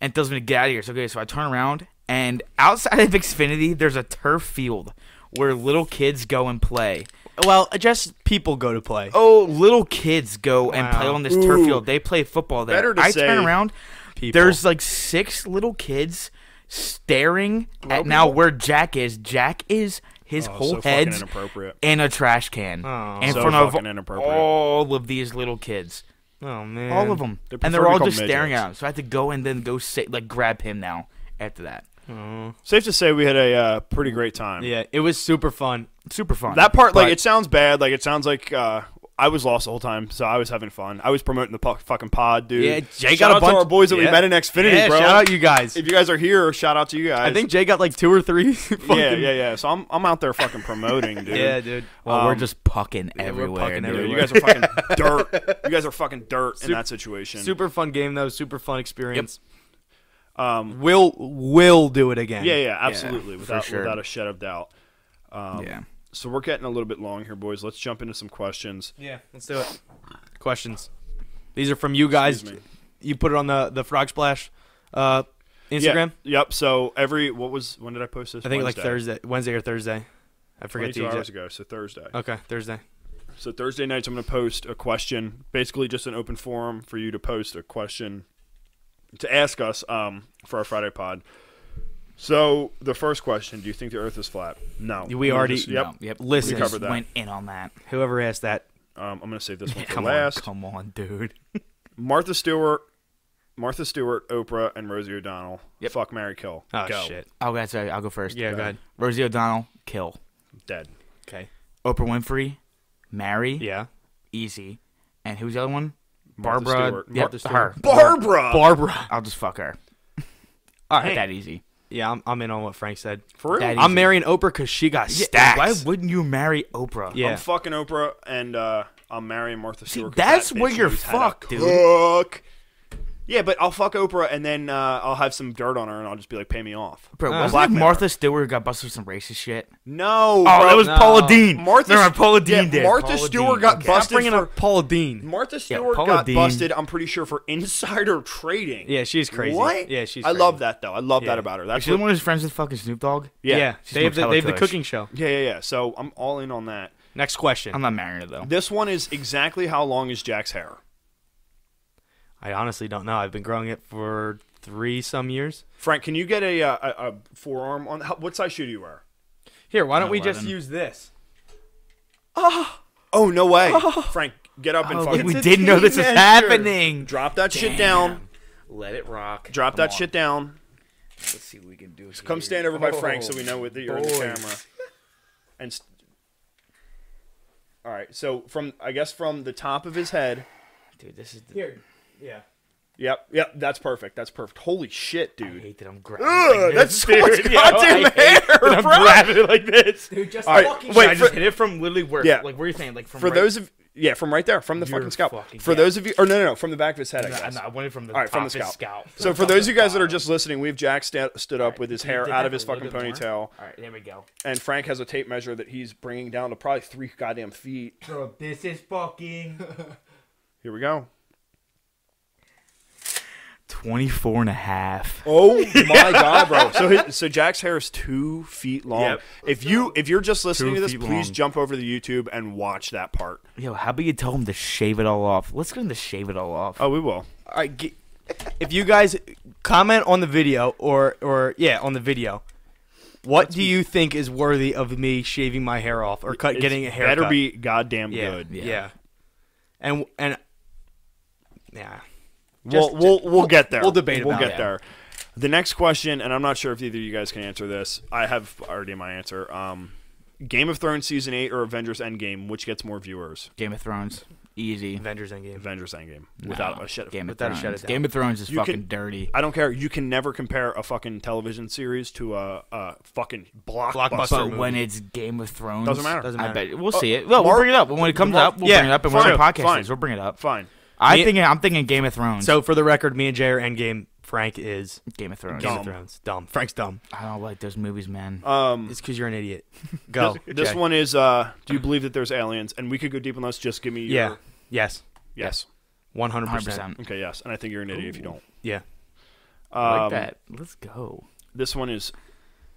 and tells me to get out of here. So okay, so I turn around, and outside of Xfinity, there's a turf field where little kids go and play. Well, just people go to play. Oh, little kids go and Wow. play on this turf Ooh. field. They play football there. Better to I say turn around, People. there's like 6 little kids staring at Little now people? where Jack is. Jack is his Oh, whole so fucking head's inappropriate. in a trash can Oh. in So front of fucking inappropriate. all of these little kids. Oh man. All of them. They And prefer they're to all be just called staring midgets. at him. So I had to go and then go sit, like grab him now after that. Oh. Safe to say we had a pretty great time. Yeah, it was super fun. Super fun. That part, like, But- it sounds bad. Like, it sounds like I was lost the whole time, so I was having fun. I was promoting the fucking pod, dude. Yeah, Jay shout got a out bunch. to our boys that we yeah. met in Xfinity, Yeah, bro. shout out you guys. If you guys are here, shout out to you guys. I think Jay got like 2 or 3. Yeah. So I'm out there fucking promoting, dude. Yeah, dude. well, we're um, just pucking we're everywhere. pucking dude. Dude, everywhere. you guys are fucking dirt. You guys are fucking dirt in that situation. Super fun game though. Super fun experience. Um, We'll do it again. yeah, absolutely, for without sure. without a shed of doubt. Yeah. So we're getting a little bit long here, boys. Let's jump into some questions. Yeah. Let's do it. Questions. These are from you guys. Excuse me. You put it on the Frogsplash Instagram. Yeah, yep. So when did I post this? I think Wednesday. like Wednesday or Thursday. I forget 22 the hours exact. ago, so Thursday. Okay, Thursday. So Thursday nights, I'm going to post a question, basically just an open forum for you to post a question to ask us for our Friday pod. So the first question: do you think the Earth is flat? No. We already. Yep. Listen, We covered that. Went in on that. whoever asked that. I'm gonna save this one for Come last. on, dude. Martha Stewart, Oprah, and Rosie O'Donnell. Yep. Fuck, marry, kill. Oh Go. shit. Oh, that's right. I'll go first. Yeah, go ahead. Rosie O'Donnell, kill. Dead. Okay. Oprah Winfrey, marry. Yeah. Easy. And who's the other one? Martha Barbara. Stewart. Yep, Martha Stewart. her. Barbara. Barbara. I'll just fuck her. All Ain't right. that easy. Yeah, I'm in on what Frank said. For real? That- I'm easy. marrying Oprah because she got Yeah, stacks. why wouldn't you marry Oprah? Yeah. I'm fucking Oprah, and I'm marrying Martha See, Stewart. 'cause that's that where bitch you're knows how to fucked, dude. cook. Yeah, but I'll fuck Oprah, and then I'll have some dirt on her, and I'll just be like, pay me off. Bro, wasn't it Blackmail her. Martha Stewart got busted for some racist shit? No, Oh, bro. that was no. Paula Dean. Martha. Remember, Paula yeah, Dean did. Martha Paula Stewart Dean. got Okay. Stop busted bringing for. up Paula Dean. Martha Stewart Paula got Dean. busted. I'm pretty sure for insider trading. Yeah, she's crazy. What? Yeah, she's. I crazy. love that though. I love that Yeah. about her. Is That's she the what, one who's friends with fucking Snoop Dogg? Yeah, She they have smokes the hella kush. cooking show. yeah. So I'm all in on that. Next question. I'm not marrying her, though. This one is exactly how long is Jack's hair? I honestly don't know. I've been growing it for 3-some years. Frank, can you get a forearm on? What size shoe do you wear? Here, why don't we just 11. use this? Oh no way, Frank, get up and Oh, fucking we a didn't know this was teenager. happening. drop that shit down. Let it rock. Drop that shit down. Let's see what we can do. Come stand over by Frank so we know that you're in the boys. camera. And all right, so from the top of his head. Dude, this is the... Here. Yeah. Yep, that's perfect. That's perfect. Holy shit, I dude. hate that I'm grabbing. Ugh, like that's this, so much dude. goddamn I hate hair, that I'm bro. grabbing it like this. Dude, just All right, fucking. wait, I for- just hit it from literally where? Yeah. Like, where are you saying? Like, from For right... those of from right there, from the You're fucking scalp. fucking For gay. those of you, or no, from the back of his head, I No, guess. no, I wanted from the All right, from top the of his scalp. scalp. So for those of you guys that are just listening, we have Jack stood up with his Can you hair dig out that of his a little fucking bit more? ponytail, All right, there we go. and Frank has a tape measure that he's bringing down to probably 3 goddamn feet. Bro, this is fucking... Here we go. 24 and a half. Oh my god, bro! So Jack's hair is 2 feet long. Yep. If you're just listening 2 to this, feet please long. jump over to the YouTube and watch that part. Yo, how about you tell him to shave it all off? Let's get him to shave it all off. Oh, we will. All right, if you guys comment on the video or on the video, what do you think is worthy of me shaving my hair off or getting a haircut? Better be goddamn yeah, good. Yeah. And yeah. We'll get there. we'll debate We'll about get it. there. The next question, and I'm not sure if either of you guys can answer this. I have already my answer. Game of Thrones season 8 or Avengers Endgame, which gets more viewers? Game of Thrones. Easy. Avengers Endgame. Avengers Endgame. No. Without a shit. Game of without a Thrones. shut it down. Game of Thrones is You fucking can- dirty. I don't care. You can never compare a fucking television series to a fucking blockbuster. Blockbuster But movie. when it's Game of Thrones, Doesn't matter. Doesn't I matter. bet we'll see it. Well, we'll Mark- bring it up when it comes up. We'll Yeah, bring it up, and fine, when our podcast fine. is, we'll bring it up. Fine. I'm thinking Game of Thrones. So for the record, me and Jay are Endgame. Frank is Game of Thrones. Game Dumb. of Thrones. Dumb. Frank's dumb. I don't like those movies, man. It's because you're an idiot. Go. This Jay. one is. Do you believe that there's aliens? And we could go deep on this. Just give me your. Yeah. Yes. Yes. 100%. 100%. Okay. Yes. And I think you're an idiot if you don't. Yeah. I like that. Let's go. This one is.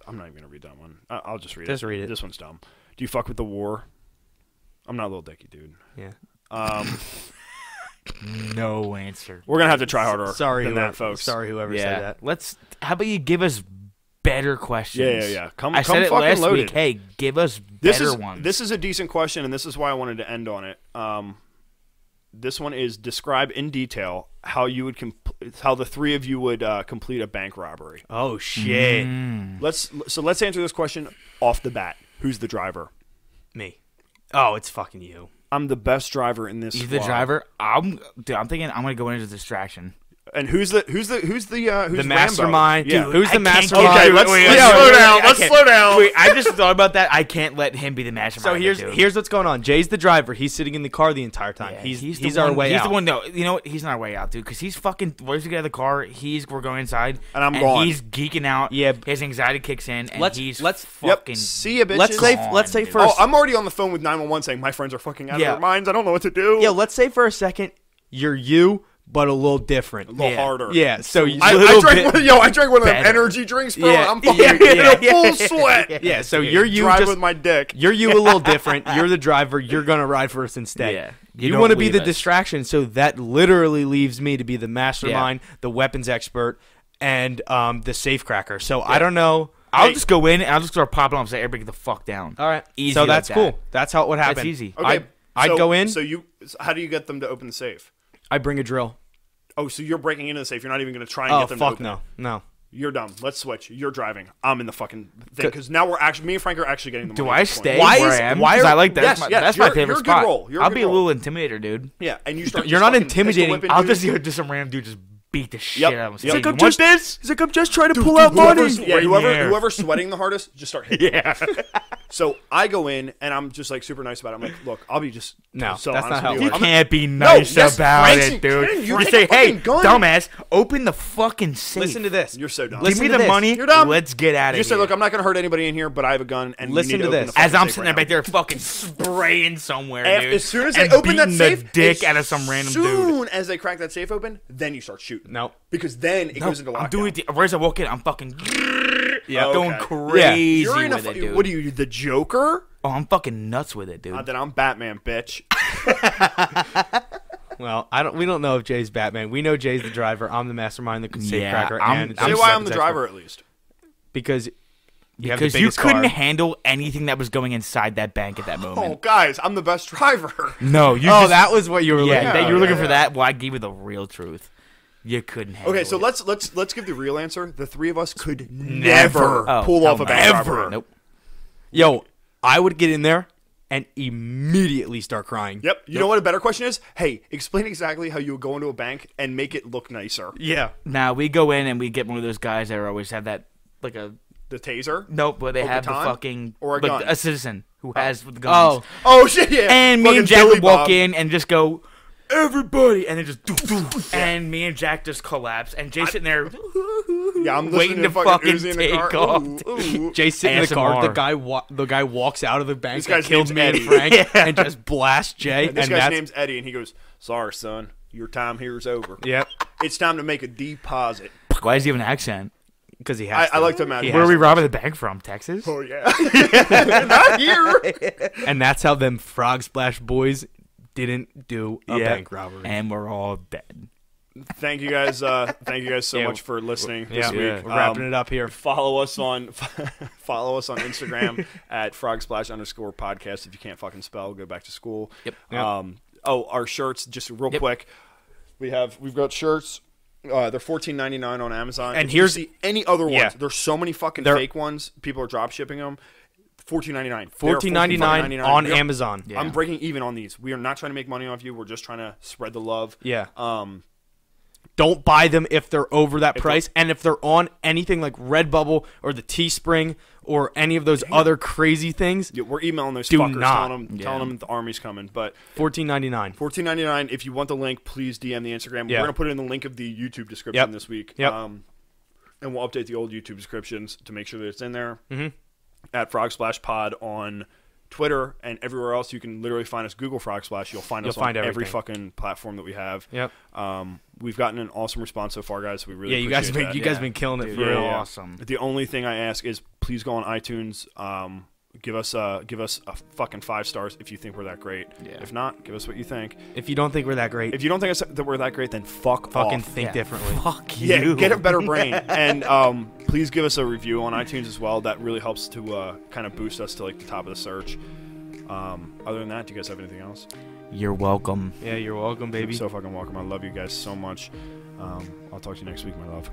I'm not even gonna read that one. I'll just read it. Just read it. This one's dumb. Do you fuck with the war? I'm not a little dicky, dude. Yeah. No answer. We're gonna have to try harder. Sorry, than whoever, that, folks. Sorry, whoever said that. Let's. How about you give us better questions? Yeah. Come. I come said it fucking last loaded. week. Hey, give us This better is ones. this is a decent question, and this is why I wanted to end on it. This one is describe in detail how you would how the 3 of you would complete a bank robbery. Oh shit. Let's answer this question off the bat. Who's the driver? Me. Oh, it's fucking you. I'm the best driver in this. He's the squad. driver. I'm thinking I'm gonna go into distraction. And who's the The mastermind. Yeah. Dude, who's the I can't mastermind? Okay, Wait, let's wait, slow wait, down. I Let's can't- slow down. Wait, I just thought about that. I can't let him be the So mastermind. dude. here's what's going on. Jay's the driver. He's sitting in the car the entire time. Yeah, he's the our one- way he's out. the one. No, you know what? He's not our way out, dude. Because he's fucking. Once we get out of the car, we're going inside, And I'm gone. He's geeking out. Yeah. his anxiety kicks in, and Let's- he's let's- Yep. fucking. See ya, bitches. let's say gone, let's say dude. first. Oh, I'm already on the phone with 911 saying my friends are fucking out of Yeah. their minds. I don't know what to do. Let's say for a second you're you, but a little different. A little harder. Yeah, so I drank one of them better. energy drinks, bro. Yeah, I'm fucking yeah, in a full sweat. Yeah, so you're you Drive just with my dick. you're you a little different. You're the driver. You're gonna ride for us instead. Yeah. You don't want to be leave the us. distraction, so that literally leaves me to be the mastermind, the weapons expert, and the safecracker. So I don't know. I'll just go in and I'll just start popping off and say, everybody get the fuck down. All right, Easy so like that's that. cool. That's how it would happen. That's easy. Okay, I'd go in. So how do you get them to open the safe? I bring a drill. Oh, so you're breaking into the safe. You're not even going to try and Oh get them to fuck open no, no. You're dumb. Let's switch. You're driving. I'm in the fucking thing because now we're actually me and Frank are actually getting the money. Do at I this point. stay Why where is- I am? why 'Cause are- I like that. Yes, That's yes, my you're favorite a good spot. roll. You're a I'll good be a roll. little intimidator, dude. Yeah, and you start. You're just not fucking intimidating. pistol whipping I'll dudes. just some random dude just beat the shit Yep. out of him. He's Say, like, "You I'm want just- this?" He's like, I'm just trying to pull out money. Whoever's sweating the hardest, just start hitting. Yeah. So I go in and I'm just like super nice about it. I'm like, look, I'll be just No, so that's honest not how with it You works. can't be nice yes, about Frank's it, dude. kidding. You You take say, a fucking hey, gun." dumbass, open the fucking safe. Listen to this. You're so dumb. Give Listen me to the this. money. You're dumb. Let's get out of You here. say, look, I'm not going to hurt anybody in here, but I have a gun, and Listen you need to open this. the As fucking I'm safe sitting right there back now. there fucking spraying somewhere, dude. As soon as they and open that beating safe, the dick as out of some random soon dude. as they crack that safe open, then you start shooting. No. Because then it goes into lockdown. I'm doing it. Where's I walk in? I'm fucking Yeah. going Okay. crazy You're in a with it, dude. what are you, the Joker? Oh, I'm fucking nuts with it, dude. Then I'm Batman, bitch. Well, we don't know if Jay's Batman. We know Jay's the driver. I'm the mastermind, the safecracker, I'm- and Say I'm why so I'm the driver at least. because you have the Because you biggest couldn't car. handle anything that was going inside that bank at that Oh, moment. guys, I'm the best driver. No, you Oh, just, that was what you were yeah, looking that for. you were looking yeah. for that. Well, I gave you the real truth. You couldn't handle Okay, it. so let's give the real answer. The three of us could never Oh, pull off a no. bank robbery. Nope. Yo, I would get in there and immediately start crying. Yep. You know what a better question is? Hey, explain exactly how you would go into a bank and make it look nicer. Yeah. Now we go in and we get one of those guys that always have that like a The taser? nope, but they have the baton? fucking Or a like gun? a citizen who has the guns. Oh, Oh shit! Yeah. And me Fucking and Jack Billy would walk Bob. in and just go, everybody, and then just and me and Jack just collapse, and Jay's sitting there Yeah, I'm waiting listening to fucking fucking Uzi in the take car. off. Ooh, ooh. Jay's sitting in the car. ASMR. The guy walks out of the bank This that guy's killed name's me and Eddie. Frank Yeah. and just blasts Jay. And this and guy's that's name's Eddie, and he goes, "Sorry, son, your time here is over. Yep. It's time to make a deposit." Why does he have an accent? Because he has. I like to imagine. Where are we robbing the bank from? Texas? Oh yeah, not here. And that's how them Frogsplash boys didn't do a bank robbery. And we're all dead. Thank you guys. Thank you guys so Yeah. much for listening this Yeah, week. we're wrapping it up here. Follow us on Instagram at Frogsplash_podcast. If you can't fucking spell, go back to school. Yep. Our shirts, just real quick. We've got shirts. They're $14.99 on Amazon. And if here's- you see any other ones. Yeah. There's so many fucking They're- fake ones. People are drop shipping them. $14.99. $14.99 on Yep. Amazon. Yeah. I'm breaking even on these. We are not trying to make money off you. We're just trying to spread the love. Yeah. Um, Don't buy them if they're over that price, and if they're on anything like Redbubble or the Teespring or any of those other crazy things, yeah, we're emailing those Do fuckers, not. telling them the army's coming. But $14.99. $14.99. If you want the link, please DM the Instagram. Yeah. We're gonna put it in the link of the YouTube description Yep. this week. Yep. And we'll update the old YouTube descriptions to make sure that it's in there. Mm-hmm. At Frogsplash Pod on Twitter and everywhere else. You can literally find us. Google Frogsplash. You'll find us on find every everything. fucking platform that we have. Yep. We've gotten an awesome response so far, guys. So we really Yeah, you guys appreciate been that. you guys been killing it Dude, for you're real. Yeah. awesome. The only thing I ask is please go on iTunes. Give us a fucking 5 stars if you think we're that great. Yeah. If not, give us what you think. If you don't think we're that great, If you don't think that we're that great, then fucking fucking off. think differently. Fuck you. Yeah, get a better brain. And please give us a review on iTunes as well. That really helps to kind of boost us to like the top of the search. Other than that, do you guys have anything else? You're welcome. Yeah, you're welcome, baby. So fucking welcome. I love you guys so much. I'll talk to you next week, my love.